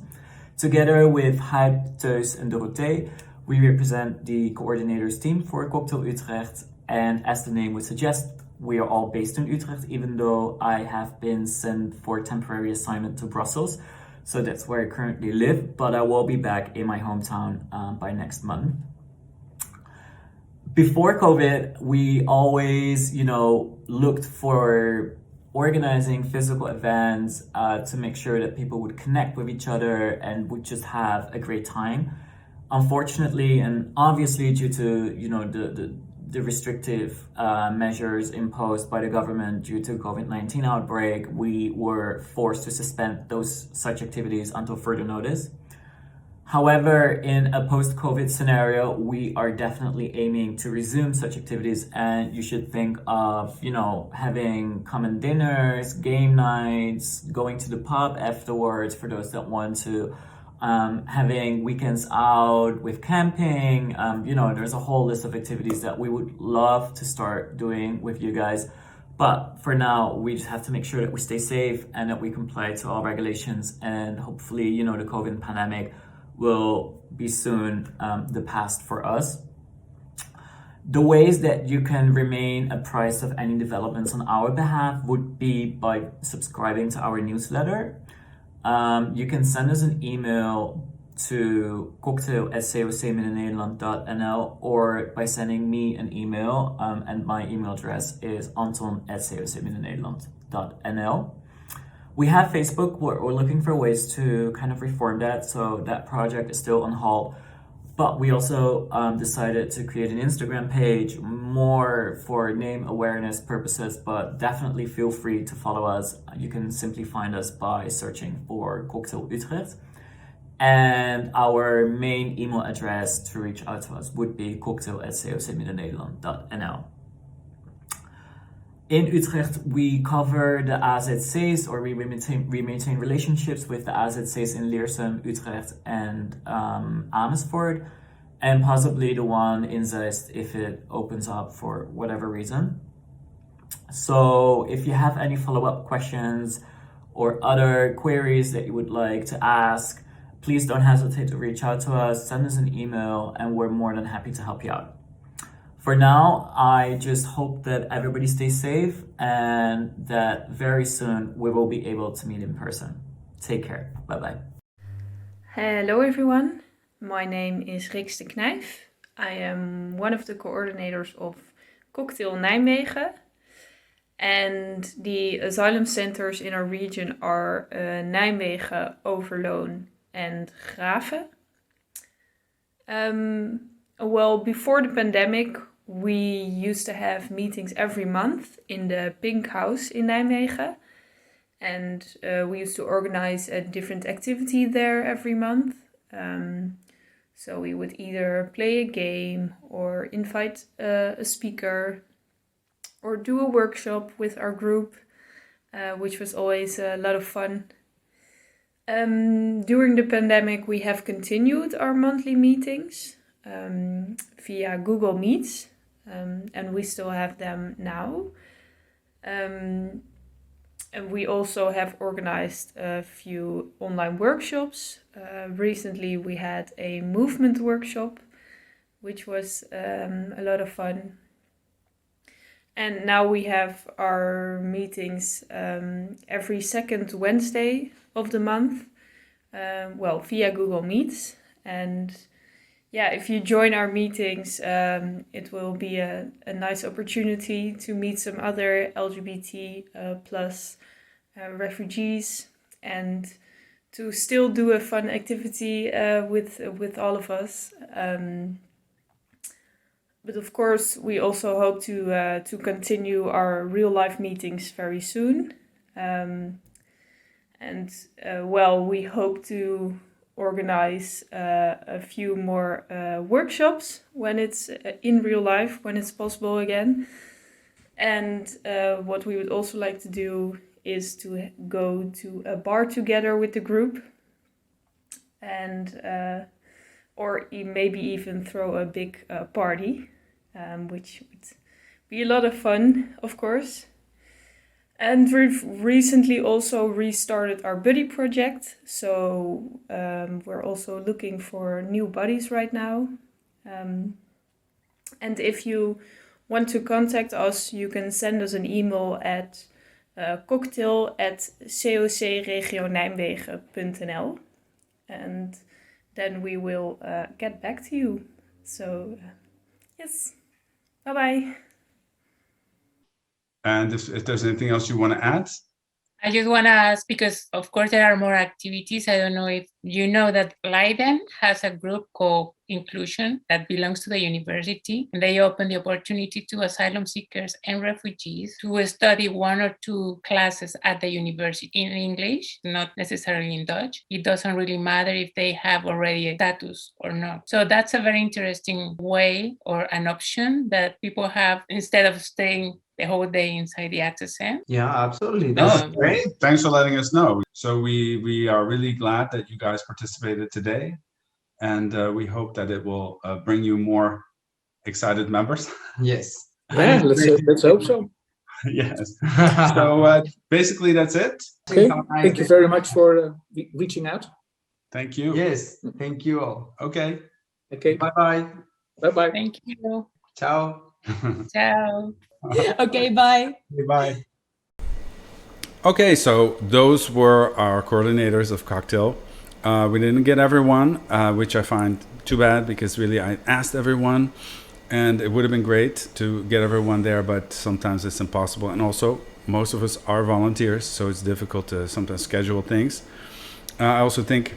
Together with Hype, Teus and Dorothee, we represent the coordinators team for Cocktail Utrecht. And as the name would suggest, we are all based in Utrecht, even though I have been sent for temporary assignment to Brussels. So that's where I currently live, but I will be back in my hometown by next month. Before COVID, we always, looked for organizing physical events to make sure that people would connect with each other and would just have a great time. Unfortunately, and obviously due to, the restrictive measures imposed by the government due to COVID-19 outbreak, we were forced to suspend such activities until further notice. However, in a post-COVID scenario, we are definitely aiming to resume such activities, and you should think of, having common dinners, game nights, going to the pub afterwards for those that want to, having weekends out with camping. There's a whole list of activities that we would love to start doing with you guys. But for now, we just have to make sure that we stay safe and that we comply to all regulations, and hopefully, the COVID pandemic will be soon the past for us. The ways that you can remain apprised of any developments on our behalf would be by subscribing to our newsletter. You can send us an email to cocktail@cocnederland.nl or by sending me an email, and my email address is anton@cocnederland.nl. We have Facebook. We're looking for ways to kind of reform that, so that project is still on hold. But we also decided to create an Instagram page more for name awareness purposes, but definitely feel free to follow us. You can simply find us by searching for Cocktail Utrecht. And our main email address to reach out to us would be cocktail@cocnederland.nl. In Utrecht, we cover the AZC's, or we maintain relationships with the AZC's in Leersum, Utrecht, and Amersfoort, and possibly the one in Zeist if it opens up for whatever reason. So if you have any follow-up questions or other queries that you would like to ask, please don't hesitate to reach out to us, send us an email, and we're more than happy to help you out. For now, I just hope that everybody stays safe and that very soon we will be able to meet in person. Take care. Bye-bye. Hello everyone. My name is Rikste. I am one of the coordinators of Cocktail Nijmegen. And the asylum centers in our region are Nijmegen, Overloon and Graven. Before the pandemic, we used to have meetings every month in the Pink House in Nijmegen. And we used to organize a different activity there every month. So we would either play a game or invite a speaker or do a workshop with our group, which was always a lot of fun. During the pandemic, we have continued our monthly meetings via Google Meets. And we still have them now. And we also have organized a few online workshops. Recently we had a movement workshop, which was a lot of fun. And now we have our meetings every second Wednesday of the month, via Google Meets. And if you join our meetings, it will be a nice opportunity to meet some other LGBT plus refugees and to still do a fun activity with all of us. But of course, we also hope to continue our real life meetings very soon. We hope to organize a few more workshops when it's in real life, when it's possible again. And what we would also like to do is to go to a bar together with the group, and maybe even throw a big party, which would be a lot of fun, of course. And we've recently also restarted our buddy project, so we're also looking for new buddies right now. And if you want to contact us, you can send us an email at cocktail@cocregionijmegen.nl, and then we will get back to you. So, yes, bye-bye. And if there's anything else you want to add? I just want to ask, because of course there are more activities. I don't know if you know that Leiden has a group called Inclusion that belongs to the university, and they open the opportunity to asylum seekers and refugees to study 1 or 2 classes at the university in English, not necessarily in Dutch. It doesn't really matter if they have already a status or not. So that's a very interesting way or an option that people have instead of staying the whole day inside the AXSM. Yeah, absolutely. That's great. Thanks for letting us know. So we are really glad that you guys participated today, and we hope that it will bring you more excited members. Yes. Yeah, let's hope so. Yes. So basically that's it. Okay. Thank you very much for reaching out. Thank you. Yes. Thank you all. Okay. Okay. Bye-bye. Bye-bye. Thank you. Ciao. Ciao. Okay, bye. Bye. Okay, so those were our coordinators of Cocktail. We didn't get everyone, which I find too bad, because really I asked everyone, and it would have been great to get everyone there, but sometimes it's impossible. And also, most of us are volunteers, so it's difficult to sometimes schedule things. I also think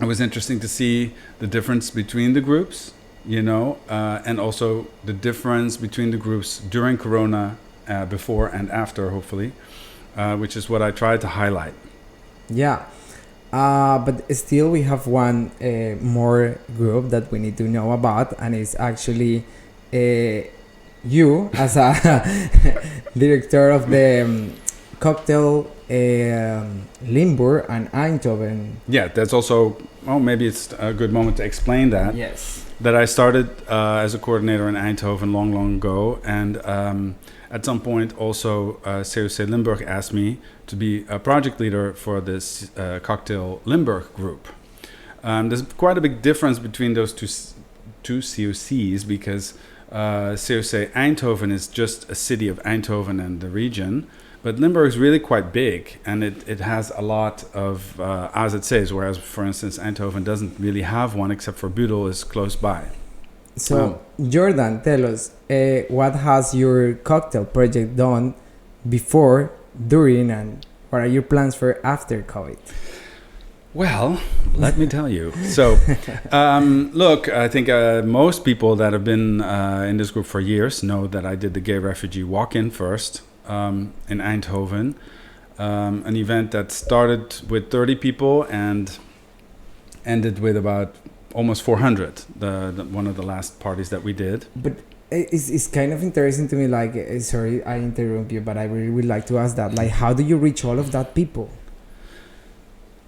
it was interesting to see the difference between the groups, and also the difference between the groups during Corona, before and after, hopefully, which is what I tried to highlight. Yeah. But still we have one more group that we need to know about, and it's actually you as a director of the COCLimburg and Eindhoven. Yeah, that's also, maybe it's a good moment to explain that. Yes. That I started as a coordinator in Eindhoven long ago, and at some point also COCLimburg asked me to be a project leader for this COCLimburg group. There's quite a big difference between those two COCs, because COC Eindhoven is just a city of Eindhoven and the region, but Limburg is really quite big, and it has a lot of AZC's, whereas, for instance, Eindhoven doesn't really have one, except for Budel is close by. So, Jordan, tell us, what has your cocktail project done before, during, and what are your plans for after COVID? Well, let me tell you. So, look, I think most people that have been in this group for years know that I did the gay refugee walk-in first in Eindhoven, an event that started with 30 people and ended with about almost 400, one of the last parties that we did. But it's kind of interesting to me, like, sorry, I interrupt you, but I really would like to ask that, like, how do you reach all of that people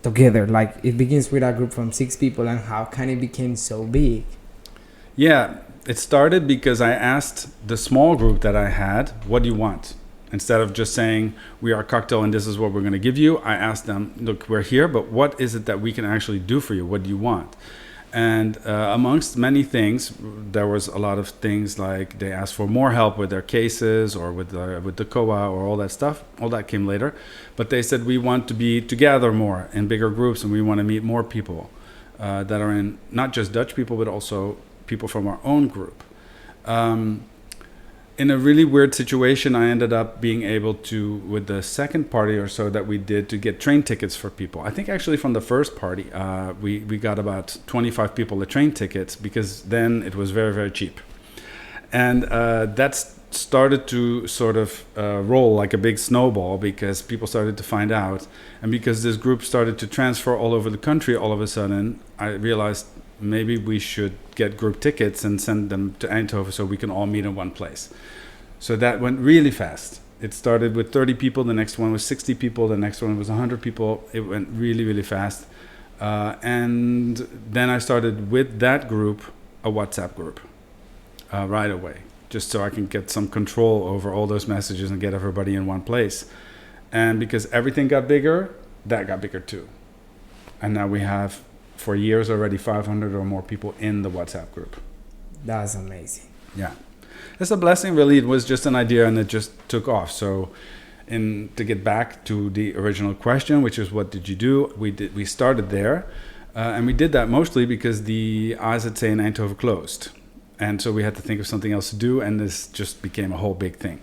together? Like, it begins with a group from 6 people, and how can it become so big? Yeah, it started because I asked the small group that I had, what do you want? Instead of just saying, we are Cocktail and this is what we're going to give you, I asked them, look, we're here, but what is it that we can actually do for you? What do you want? And amongst many things, there was a lot of things like they asked for more help with their cases or with the COA or all that stuff. All that came later. But they said, we want to be together more in bigger groups, and we want to meet more people that are in, not just Dutch people, but also people from our own group. in a really weird situation, I ended up being able to, with the second party or so that we did, to get train tickets for people. I think actually from the first party, we got about 25 people the train tickets, because then it was very, very cheap. And that's started to sort of roll like a big snowball, because people started to find out, and because this group started to transfer all over the country, all of a sudden I realized maybe we should get group tickets and send them to Eindhoven so we can all meet in one place. So that went really fast. It started with 30 people, the next one was 60 people, the next one was 100 people. It went really, really fast. And then I started with that group a WhatsApp group right away, just so I can get some control over all those messages and get everybody in one place. And because everything got bigger, that got bigger too. And now we have, for years already, 500 or more people in the WhatsApp group. That's amazing. Yeah. It's a blessing, really. It was just an idea and it just took off. So to get back to the original question, which is what did you do? We started there. And we did that mostly because the AZC in Eindhoven closed. And so we had to think of something else to do, and this just became a whole big thing.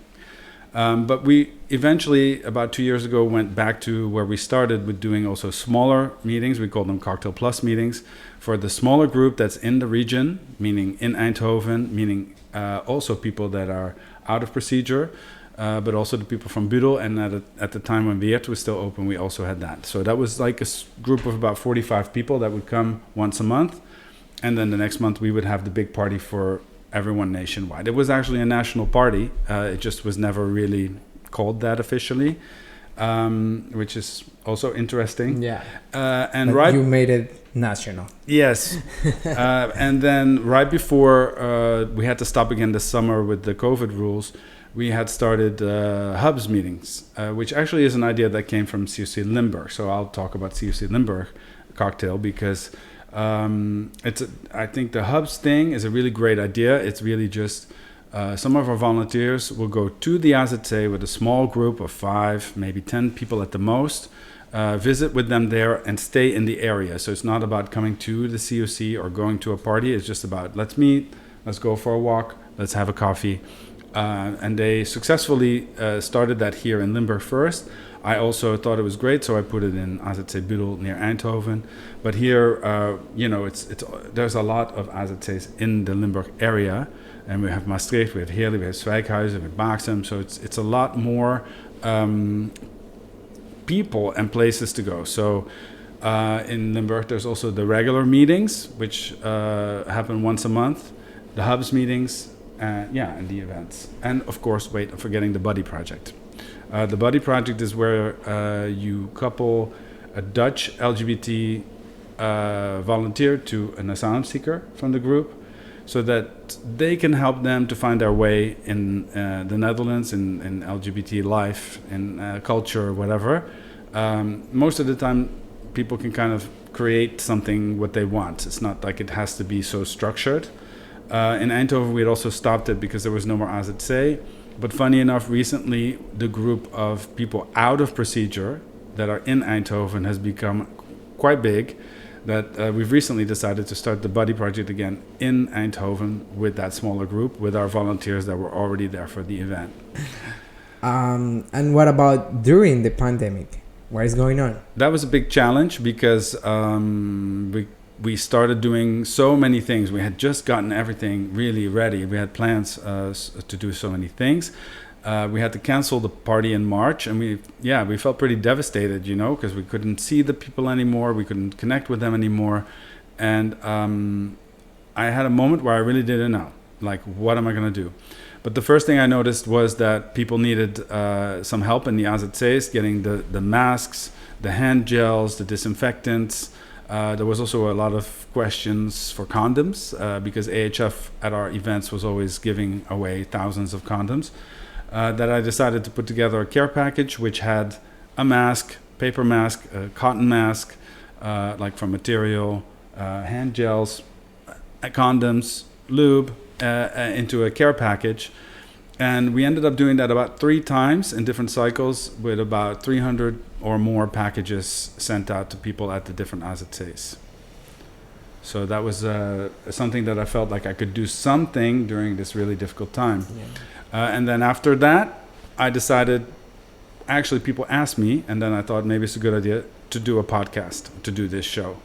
But we eventually, about 2 years ago, went back to where we started with doing also smaller meetings. We call them Cocktail Plus meetings for the smaller group that's in the region, meaning in Eindhoven, meaning also people that are out of procedure, but also the people from Budel. And at the time when Weert was still open, we also had that. So that was like a group of about 45 people that would come once a month. And then the next month we would have the big party for everyone nationwide. It was actually a national party. It just was never really called that officially, which is also interesting. Yeah. And but right, you made it national. Yes. And then right before we had to stop again this summer with the COVID rules, we had started hubs meetings, which actually is an idea that came from COCLimburg. So I'll talk about COCLimburg cocktail because I think the hubs thing is a really great idea. It's really just some of our volunteers will go to the AZC with a small group of 5, maybe 10 people at the most, visit with them there and stay in the area. So it's not about coming to the COC or going to a party. It's just about let's meet, let's go for a walk, let's have a coffee. And they successfully started that here in Limburg first. I also thought it was great, so I put it in AZC Budel near Eindhoven. But here, there's a lot of AZC's in the Limburg area, and we have Maastricht, we have Heerlen, we have Zwijkhuizen, we have Baaksem. So it's a lot more people and places to go. So in Limburg, there's also the regular meetings, which happen once a month, the hubs meetings, and the events, and of course, I'm forgetting the Buddy Project. The Buddy Project is where you couple a Dutch LGBT volunteer to an asylum seeker from the group, so that they can help them to find their way in the Netherlands, in LGBT life, in culture, whatever. Most of the time, people can kind of create something what they want. It's not like it has to be so structured. In Eindhoven, we had also stopped it because there was no more AZC. But funny enough, recently, the group of people out of procedure that are in Eindhoven has become quite big, that we've recently decided to start the Buddy Project again in Eindhoven with that smaller group, with our volunteers that were already there for the event. And what about during the pandemic? What is going on? That was a big challenge because we started doing so many things. We had just gotten everything really ready. We had plans to do so many things. We had to cancel the party in March, and we felt pretty devastated, because we couldn't see the people anymore. We couldn't connect with them anymore. And I had a moment where I really didn't know, like, what am I going to do? But the first thing I noticed was that people needed some help in the AZC's, getting the masks, the hand gels, the disinfectants. There was also a lot of questions for condoms because AHF at our events was always giving away thousands of condoms. That I decided to put together a care package which had a mask, paper mask, a cotton mask, like from material, hand gels, condoms, lube, into a care package. And we ended up doing that about 3 times in different cycles, with about 300 or more packages sent out to people at the different AZC's. So that was something that I felt like I could do something during this really difficult time. And then after that, I decided, actually people asked me, and then I thought maybe it's a good idea to do a podcast, to do this show.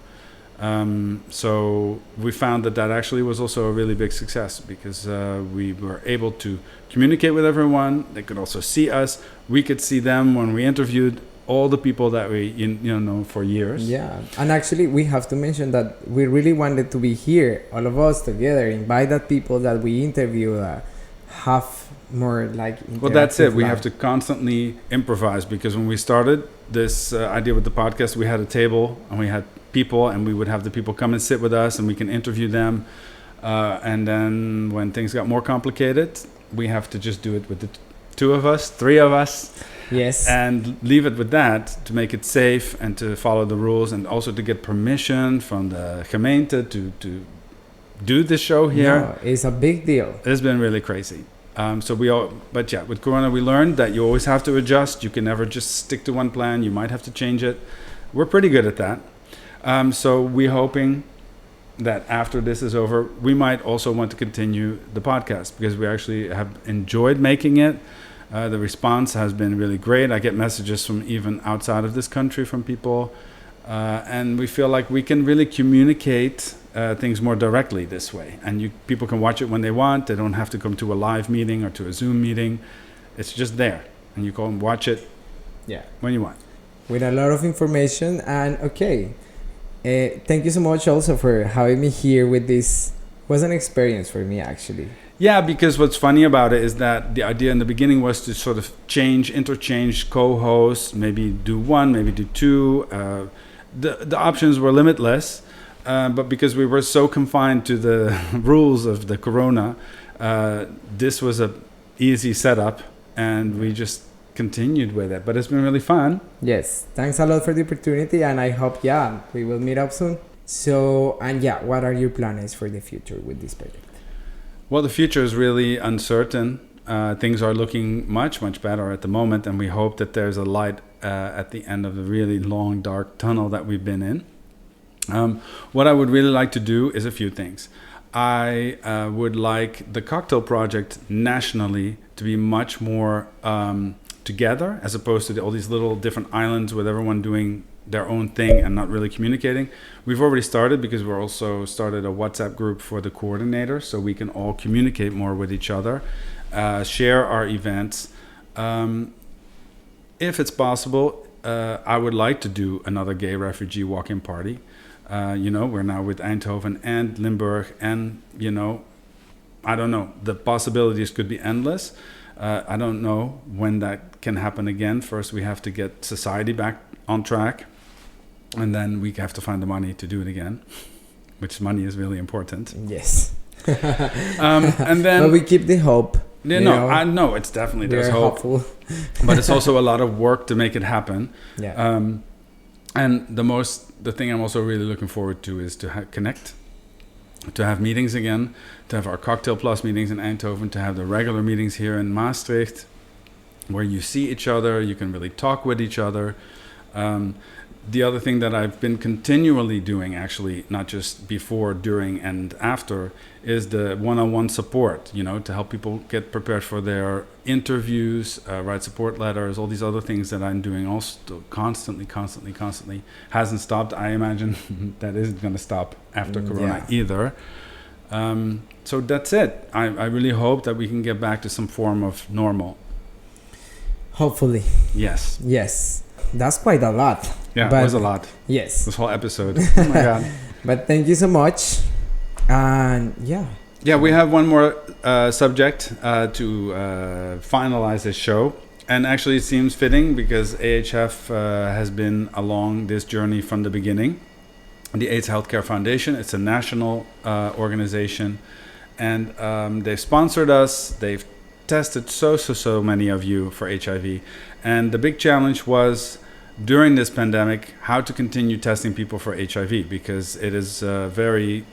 So we found that actually was also a really big success, because we were able to communicate with everyone. They could also see us. We could see them when we interviewed all the people that we know for years. Yeah, and actually we have to mention that we really wanted to be here, all of us together, invite that people that we interview, have more like. Well, that's it. We life. have to constantly improvise, because when we started this idea with the podcast, we had a table and we had people, and we would have the people come and sit with us, and we can interview them. And then when things got more complicated, we have to just do it with the two of us, three of us. Yes. And leave it with that, to make it safe and to follow the rules, and also to get permission from the gemeente to do the show here. No, it's a big deal. It's been really crazy. But yeah, with Corona, we learned that you always have to adjust. You can never just stick to one plan. You might have to change it. We're pretty good at that. So we're hoping that after this is over, we might also want to continue the podcast, because we actually have enjoyed making it. The response has been really great. I get messages from even outside of this country from people. And we feel like we can really communicate things more directly this way. And people can watch it when they want. They don't have to come to a live meeting or to a Zoom meeting. It's just there. And you go and watch it when you want. With a lot of information. And okay, thank you so much also for having me here with this. It was an experience for me, actually. Yeah, because what's funny about it is that the idea in the beginning was to sort of interchange co-hosts, maybe do one, maybe do two. The options were limitless, but because we were so confined to the rules of the Corona, this was a easy setup, and we just continued with it. But it's been really fun. Yes, thanks a lot for the opportunity, and I hope we will meet up soon. So, and what are your plans for the future with this project? Well, the future is really uncertain. Things are looking much, much better at the moment, and we hope that there's a light at the end of the really long, dark tunnel that we've been in. What I would really like to do is a few things. I would like the cocktail project nationally to be much more together, as opposed to all these little different islands with everyone doing their own thing and not really communicating. We've already started, because we're also started a WhatsApp group for the coordinators, so we can all communicate more with each other, share our events. If it's possible, I would like to do another gay refugee walk-in party. We're now with Eindhoven and Limburg, and I don't know, the possibilities could be endless. I don't know when that can happen again. First, we have to get society back on track, and then we have to find the money to do it again, which money is really important. Yes. And then, but we keep the hope. I know it's definitely, there's hope, but it's also a lot of work to make it happen. Yeah. And the thing I'm also really looking forward to is to connect, to have meetings again, to have our Cocktail Plus meetings in Eindhoven, to have the regular meetings here in Maastricht, where you see each other, you can really talk with each other. The other thing that I've been continually doing, actually, not just before, during, and after, is the one-on-one support, to help people get prepared for their interviews, write support letters, all these other things that I'm doing also constantly. Hasn't stopped. I imagine that isn't going to stop after Corona either. So that's it. I really hope that we can get back to some form of normal. Hopefully. Yes. That's quite a lot. Yeah, it was a lot. Yes. This whole episode. Oh my God. But thank you so much. And Yeah, we have one more subject to finalize this show. And actually it seems fitting, because AHF has been along this journey from the beginning. The AIDS Healthcare Foundation, it's a national organization. And they've sponsored us. They've tested so many of you for HIV. And the big challenge was, during this pandemic, how to continue testing people for HIV, because it is a very,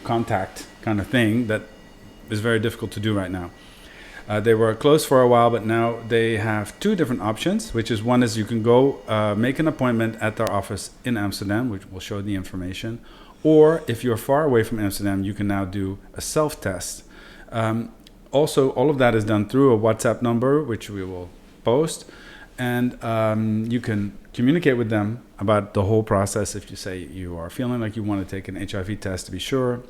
contact kind of thing that is very difficult to do right now. They were closed for a while, but now they have two different options, which is one is you can go make an appointment at their office in Amsterdam, which will show the information. Or if you're far away from Amsterdam, you can now do a self-test. also, all of that is done through a WhatsApp number, which we will post. And you can communicate with them about the whole process. If you say you are feeling like you want to take an HIV test to be sure,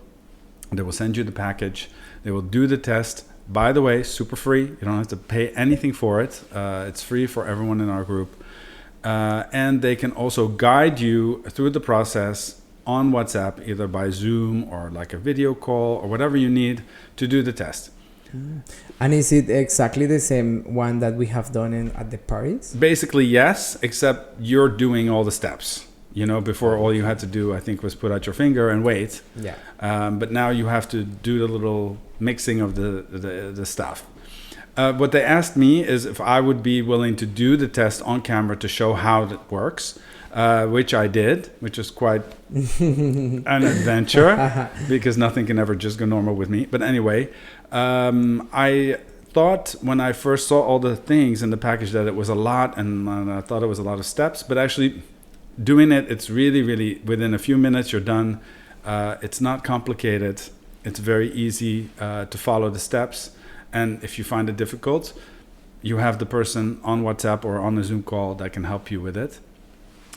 they will send you the package. They will do the test. By the way, super free. You don't have to pay anything for it. It's free for everyone in our group. And they can also guide you through the process on WhatsApp, either by Zoom or like a video call or whatever you need to do the test. And is it exactly the same one that we have done at the parties? Basically, yes, except you're doing all the steps. You know, before all you had to do, I think, was put out your finger and wait. Yeah. But now you have to do the little mixing of the stuff. What they asked me is if I would be willing to do the test on camera to show how it works, which I did, which is quite an adventure because nothing can ever just go normal with me. But anyway, I thought when I first saw all the things in the package that it was a lot, and I thought it was a lot of steps, but actually doing it, it's really, really within a few minutes you're done. It's not complicated. It's very easy to follow the steps. And if you find it difficult, you have the person on WhatsApp or on a Zoom call that can help you with it.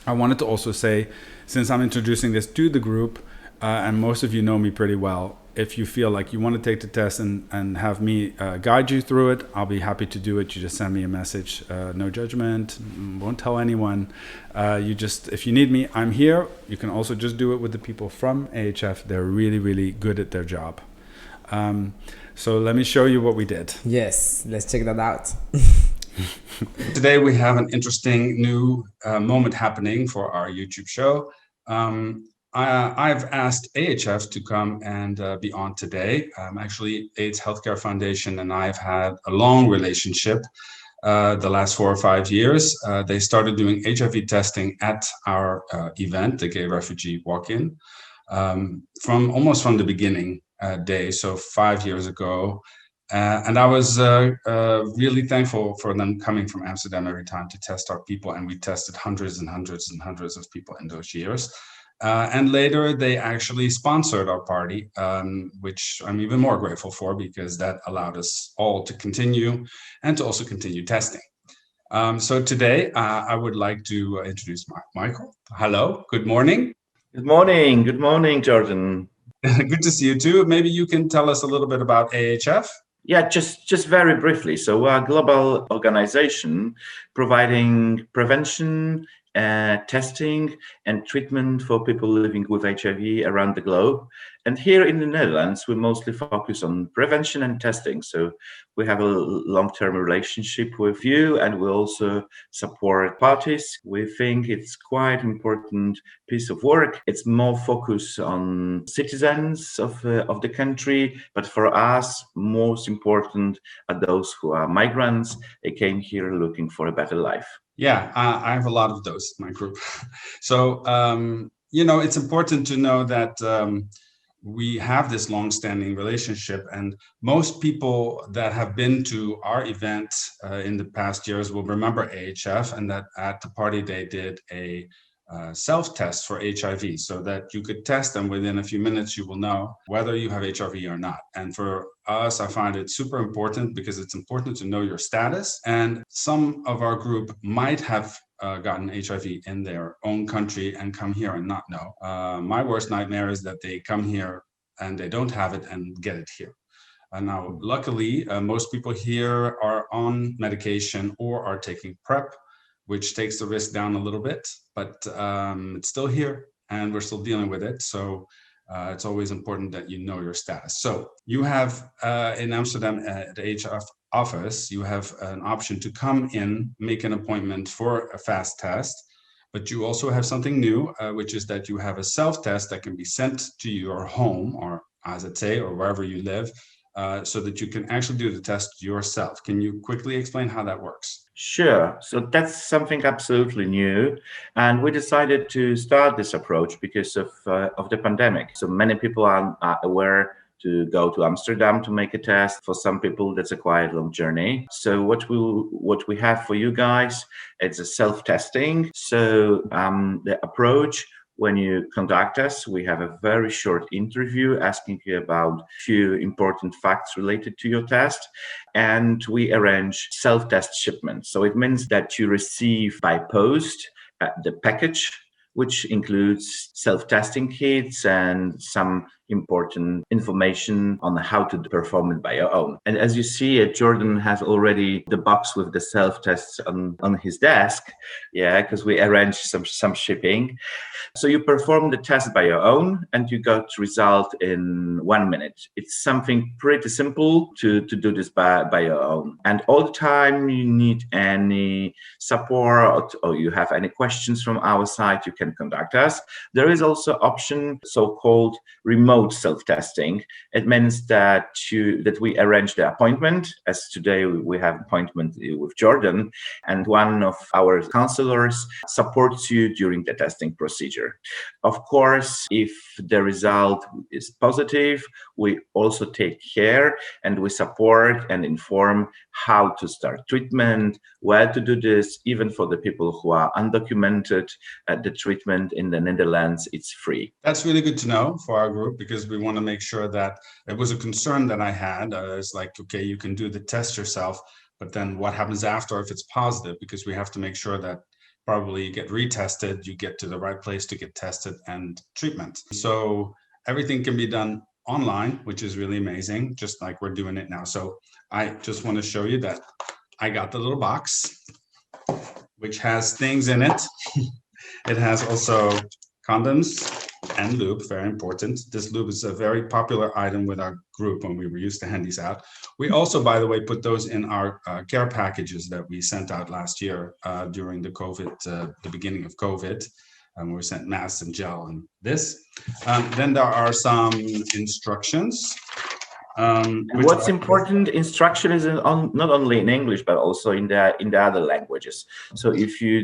I wanted to also say, since I'm introducing this to the group, and most of you know me pretty well, if you feel like you want to take the test and have me guide you through it, I'll be happy to do it. You just send me a message, no judgment, won't tell anyone. If you need me, I'm here. You can also just do it with the people from AHF. They're really, really good at their job. So let me show you what we did. Yes, let's check that out. Today we have an interesting new moment happening for our YouTube show. I've asked AHF to come and be on today. Actually, AIDS Healthcare Foundation and I have had a long relationship the last 4 or 5 years. They started doing HIV testing at our event, the Gay Refugee Walk-In, almost from the beginning day, so 5 years ago. And I was really thankful for them coming from Amsterdam every time to test our people. And we tested hundreds and hundreds and hundreds of people in those years. And later they actually sponsored our party, which I'm even more grateful for because that allowed us all to continue and to also continue testing. So today I would like to introduce Michael. Hello, good morning. Good morning, Jordan. Good to see you too. Maybe you can tell us a little bit about AHF. Yeah, just very briefly. So we're a global organization providing prevention, testing and treatment for people living with HIV around the globe. And here in the Netherlands, we mostly focus on prevention and testing. So we have a long-term relationship with you, and we also support parties. We think it's quite important piece of work. It's more focused on citizens of the country, but for us, most important are those who are migrants. They came here looking for a better life. Yeah, I have a lot of those in my group. So, it's important to know that we have this long-standing relationship, and most people that have been to our event in the past years will remember AHF, and that at the party they did a self-test for HIV so that you could test them within a few minutes. You will know whether you have HIV or not. And for us, I find it super important because it's important to know your status. And some of our group might have gotten HIV in their own country and come here and not know. My worst nightmare is that they come here and they don't have it and get it here. Now, luckily, most people here are on medication or are taking PrEP, which takes the risk down a little bit, but it's still here and we're still dealing with it. So it's always important that you know your status. So you have in Amsterdam at the AHF office, you have an option to come in, make an appointment for a fast test, but you also have something new, which is that you have a self-test that can be sent to your home or AZT or wherever you live, so that you can actually do the test yourself. Can you quickly explain how that works? Sure. So that's something absolutely new. And we decided to start this approach because of the pandemic. So many people are aware to go to Amsterdam to make a test. For some people, that's a quite long journey. So what we have for you guys, it's a self-testing. So the approach when you contact us, we have a very short interview asking you about a few important facts related to your test, and we arrange self-test shipment. So it means that you receive by post the package, which includes self-testing kits and some important information on how to perform it by your own. And as you see, Jordan has already the box with the self-tests on his desk, because we arranged some shipping. So you perform the test by your own and you got result in 1 minute. It's something pretty simple to do this by your own. And all the time you need any support or you have any questions from our side, you can contact us. There is also option so-called remote self-testing. It means that we arrange the appointment, as today we have appointment with Jordan, and one of our counselors supports you during the testing procedure. Of course, if the result is positive, we also take care and we support and inform how to start treatment, where to do this. Even for the people who are undocumented, the treatment in the Netherlands, it's free. That's really good to know for our group, because we want to make sure that it was a concern that I had. It's like, okay, you can do the test yourself, but then what happens after if it's positive? Because we have to make sure that probably you get retested, you get to the right place to get tested and treatment. So everything can be done online, which is really amazing, just like we're doing it now. So I just want to show you that I got the little box, which has things in it. It has also condoms and lube, very important. This lube is a very popular item with our group when we were used to hand these out. We also, by the way, put those in our care packages that we sent out last year during the the beginning of COVID. We sent masks and gel and this. Then there are some instructions. What's important, instruction is not only in English but also in the other languages. So if you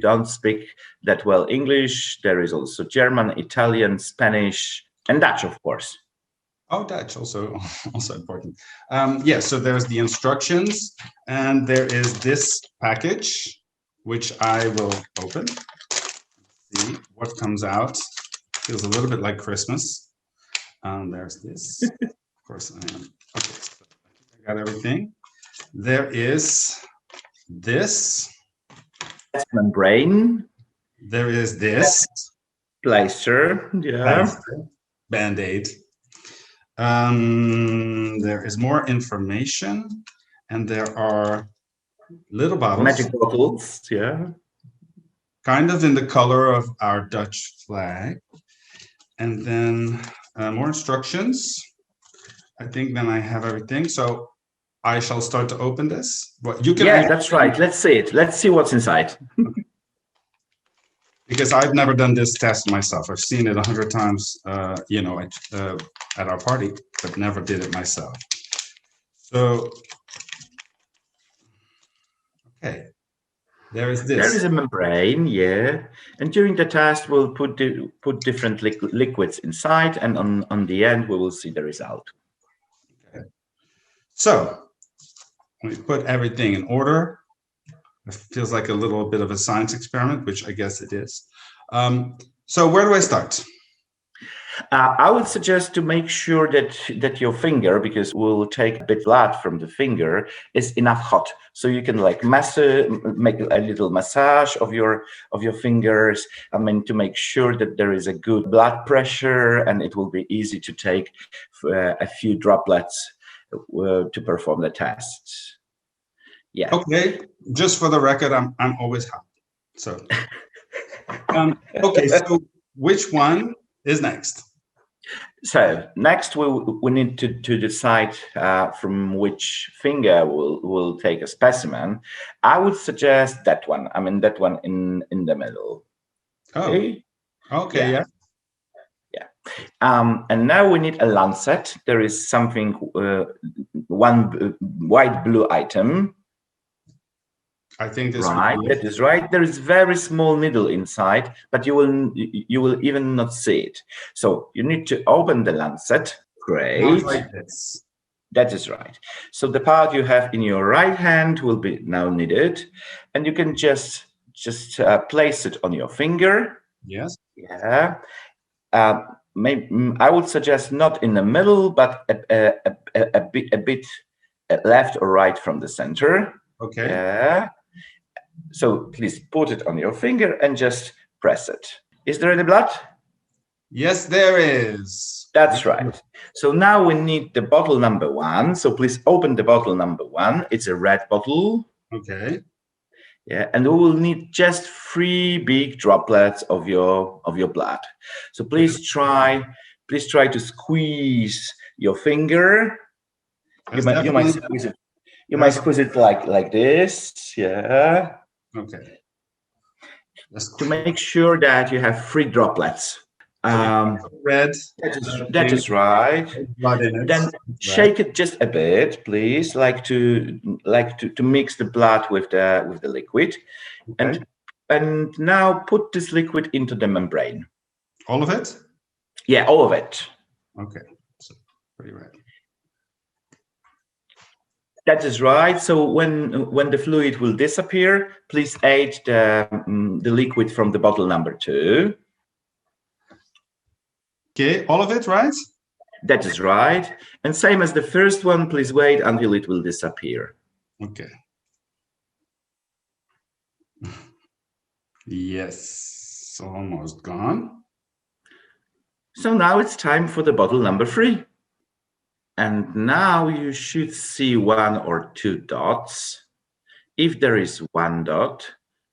don't speak that well English, there is also German, Italian, Spanish, and Dutch, of course. Oh, Dutch also important. So there's the instructions, and there is this package, which I will open. See what comes out. Feels a little bit like Christmas. There's this. Of course, I am. Okay, so I got everything. There is this. That's membrane. There is this. Plaster. Yeah. Band-Aid. There is more information, and there are little bottles. Magic bottles, yeah. Kind of in the color of our Dutch flag. And then more instructions. I think then I have everything. So I shall start to open this. But you can. Yeah, that's right. Let's see it. Let's see what's inside. Because I've never done this test myself. I've seen it 100 times, at our party, but never did it myself. So, okay, there is this. There is a membrane, yeah. And during the test, we'll put different liquids inside, and on the end, we will see the result. Okay. So, we put everything in order. It feels like a little bit of a science experiment, which I guess it is. So where do I start? I would suggest to make sure that your finger, because we'll take a bit blood from the finger, is enough hot, so you can like make a little massage of your fingers. I mean, to make sure that there is a good blood pressure, and it will be easy to take a few droplets to perform the test. Yeah. Okay. Just for the record, I'm always hot. So, okay. So, which one is next? So next, we need to decide from which finger we'll take a specimen. I would suggest that one. I mean, that one in the middle. Okay. Oh. Okay. Yeah. And now we need a lancet. There is something, one white blue item. I think this right. That is right. There is very small needle inside, but you will even not see it. So you need to open the lancet. Great. Like this. That is right. So the part you have in your right hand will be now needed, and you can just place it on your finger. Yes. Yeah. I would suggest not in the middle, but a bit left or right from the center. Okay. Yeah. So please put it on your finger and just press it. Is there any blood? Yes, there is. That's right. So now we need the bottle number 1. So please open the bottle number 1. It's a red bottle. Okay. Yeah, and we will need just 3 big droplets of your blood. So please try to squeeze your finger. You might squeeze it. You might squeeze it like this. Yeah. Okay. To make sure that you have 3 droplets. Red. That is right. Blood in it. Then shake it just a bit, please, like to mix the blood with the liquid, Okay. and now put this liquid into the membrane. All of it? Yeah, all of it. Okay. So pretty red. That is right. So when the fluid will disappear, please add the liquid from the bottle number 2. Okay, all of it, right? That is right. And same as the first one, please wait until it will disappear. Okay. Yes, almost gone. So now it's time for the bottle number 3. And now you should see 1 or 2 dots. If there is 1 dot,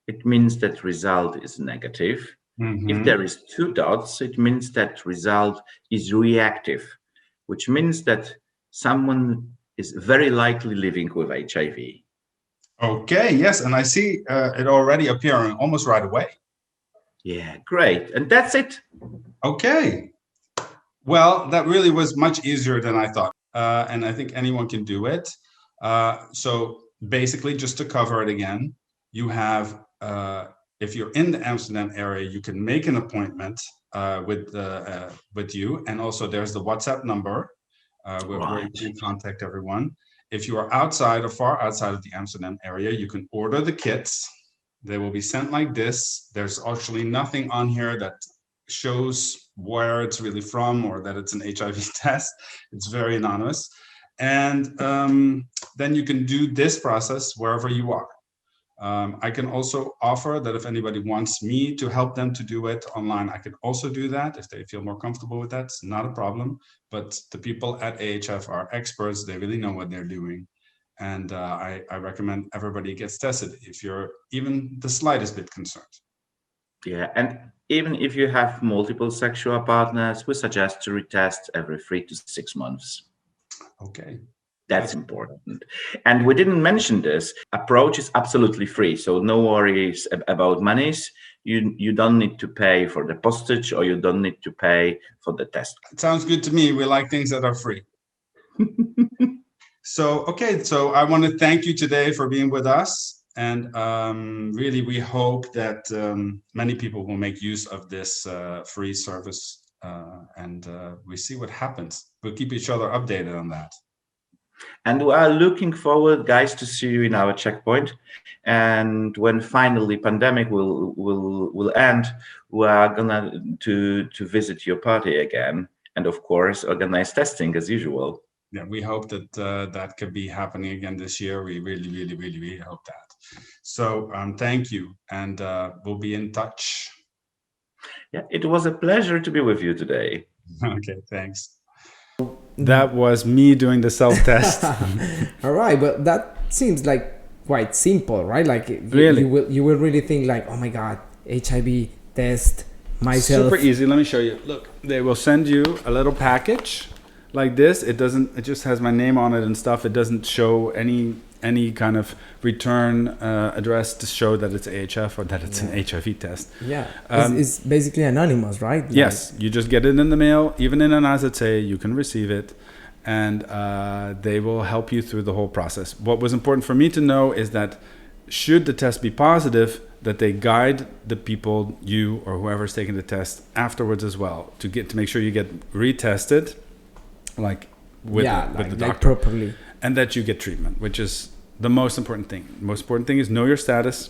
it means that result is negative. If there is 2 dots, it means that result is reactive, which means that someone is very likely living with HIV. Okay, yes, and I see it already appearing almost right away. Yeah, great. And that's it. Okay. Well, that really was much easier than I thought. And I think anyone can do it. So basically, just to cover it again, you have, if you're in the Amsterdam area, you can make an appointment with you. And also there's the WhatsApp number where you can contact everyone. If you are outside or far outside of the Amsterdam area, you can order the kits. They will be sent like this. There's actually nothing on here that shows where it's really from or that it's an HIV test. It's very anonymous. And then you can do this process wherever you are. I can also offer that if anybody wants me to help them to do it online, I can also do that if they feel more comfortable with that. It's not a problem. But the people at AHF are experts. They really know what they're doing. And I recommend everybody gets tested if you're even the slightest bit concerned. Yeah, and even if you have multiple sexual partners, we suggest to retest every 3 to 6 months. Okay. That's important. And we didn't mention this. Approach is absolutely free, so no worries about monies. You don't need to pay for the postage or you don't need to pay for the test. It sounds good to me. We like things that are free. So I want to thank you today for being with us. And really, we hope that many people will make use of this free service and we see what happens. We'll keep each other updated on that. And we are looking forward, guys, to see you in our checkpoint. And when finally pandemic will end, we are gonna to visit your party again, and of course organize testing as usual. Yeah, we hope that that could be happening again this year. We really hope that. So thank you, and we'll be in touch. Yeah, it was a pleasure to be with you today. Okay, thanks. That was me doing the self-test. All right, but that seems like quite simple, right? Like really, you will really think like, oh my God, HIV test myself. Super easy. Let me show you. Look, they will send you a little package like this. It just has my name on it and stuff. It doesn't show any kind of return address to show that it's AHF or that it's an HIV test. Yeah, it's basically anonymous, right? Like, yes, you just get it in the mail. Even in an AZC, you can receive it, and they will help you through the whole process. What was important for me to know is that should the test be positive, that they guide the people, you or whoever's taking the test afterwards as well, to make sure you get retested, like with the doctor, like properly. And that you get treatment, which is the most important thing. The most important thing is know your status.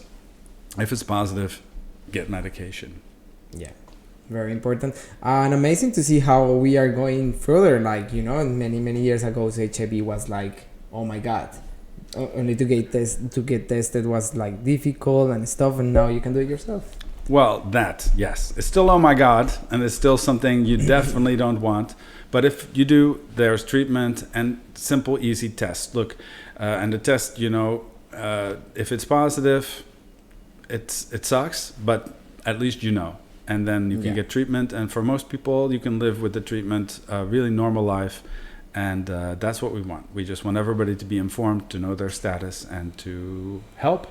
If it's positive, get medication. Yeah. Very important. And amazing to see how we are going further. Like, you know, many years ago, HIV was like, oh my God, only to get tested was like difficult and stuff. And now you can do it yourself. Well, yes. It's still, oh my God, and it's still something you definitely don't want. But if you do, there's treatment and simple, easy tests. Look, and the test, you know, if it's positive, it sucks, but at least you know. And then you can get treatment. And for most people, you can live with the treatment, a really normal life. And that's what we want. We just want everybody to be informed, to know their status, and to help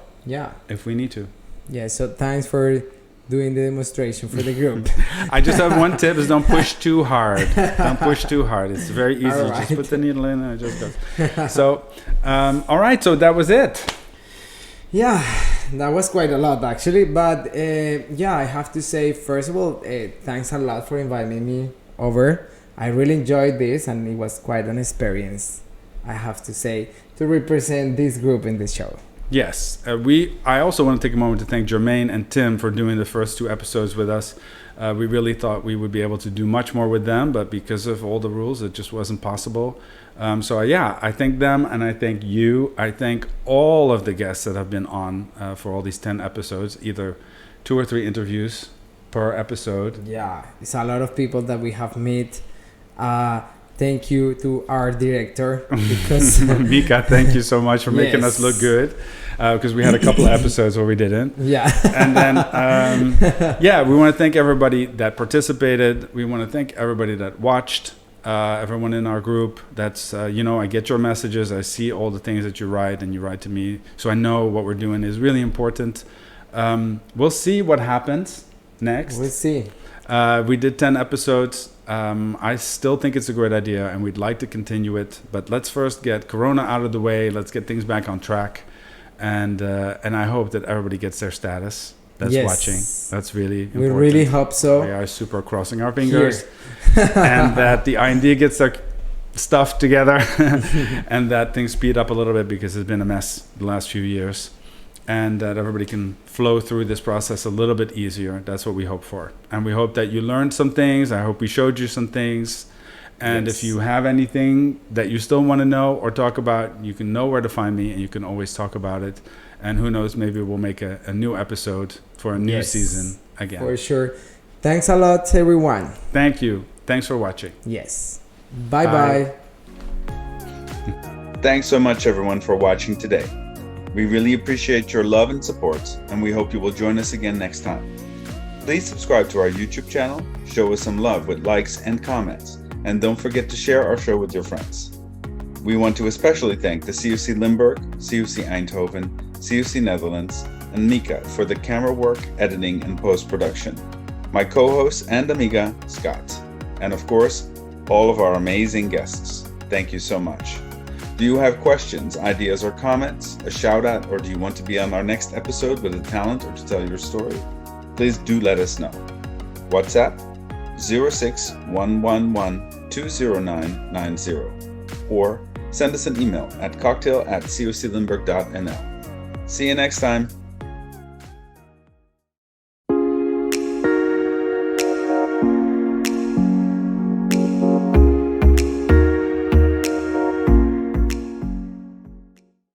if we need to. Yeah, so thanks for doing the demonstration for the group. I just have one tip: is don't push too hard. Don't push too hard. It's very easy. Right. Just put the needle in and it just goes. So, all right. So that was it. Yeah, that was quite a lot actually. But I have to say, first of all, thanks a lot for inviting me over. I really enjoyed this, and it was quite an experience, I have to say, to represent this group in this show. Yes, I also want to take a moment to thank Jermaine and Tim for doing the first 2 episodes with us. We really thought we would be able to do much more with them, but because of all the rules, it just wasn't possible. I thank them, and I thank you. I thank all of the guests that have been on for all these 10 episodes, either 2 or 3 interviews per episode. Yeah, it's a lot of people that we have met. Thank you to our director, because Mika, thank you so much for making us look good, because we had a couple of episodes where we didn't. Yeah. And then, we want to thank everybody that participated. We want to thank everybody that watched, everyone in our group. That's, I get your messages. I see all the things that you write, and you write to me. So I know what we're doing is really important. We'll see what happens next. We'll see. We did 10 episodes. I still think it's a great idea, and we'd like to continue it. But let's first get Corona out of the way. Let's get things back on track, and I hope that everybody gets their status. That's watching. That's really important. We really hope so. We are super crossing our fingers, and that the IND gets their stuff together, and that things speed up a little bit, because it's been a mess the last few years. And that everybody can flow through this process a little bit easier. That's what we hope for. And we hope that you learned some things. I hope we showed you some things. And if you have anything that you still want to know or talk about, you can know where to find me, and you can always talk about it. And who knows, maybe we'll make a new episode for a new season again. For sure. Thanks a lot, everyone. Thank you. Thanks for watching. Yes. Bye-bye. Thanks so much, everyone, for watching today. We really appreciate your love and support, and we hope you will join us again next time. Please subscribe to our YouTube channel, show us some love with likes and comments, and don't forget to share our show with your friends. We want to especially thank the COCLimburg, COC Eindhoven, COC Netherlands, and Mika for the camera work, editing, and post-production, my co-host and amiga, Scott, and of course, all of our amazing guests. Thank you so much. Do you have questions, ideas, or comments, a shout out, or do you want to be on our next episode with a talent or to tell your story? Please do let us know. WhatsApp 06111209990, or send us an email at cocktail@coclimburg.nl. See you next time.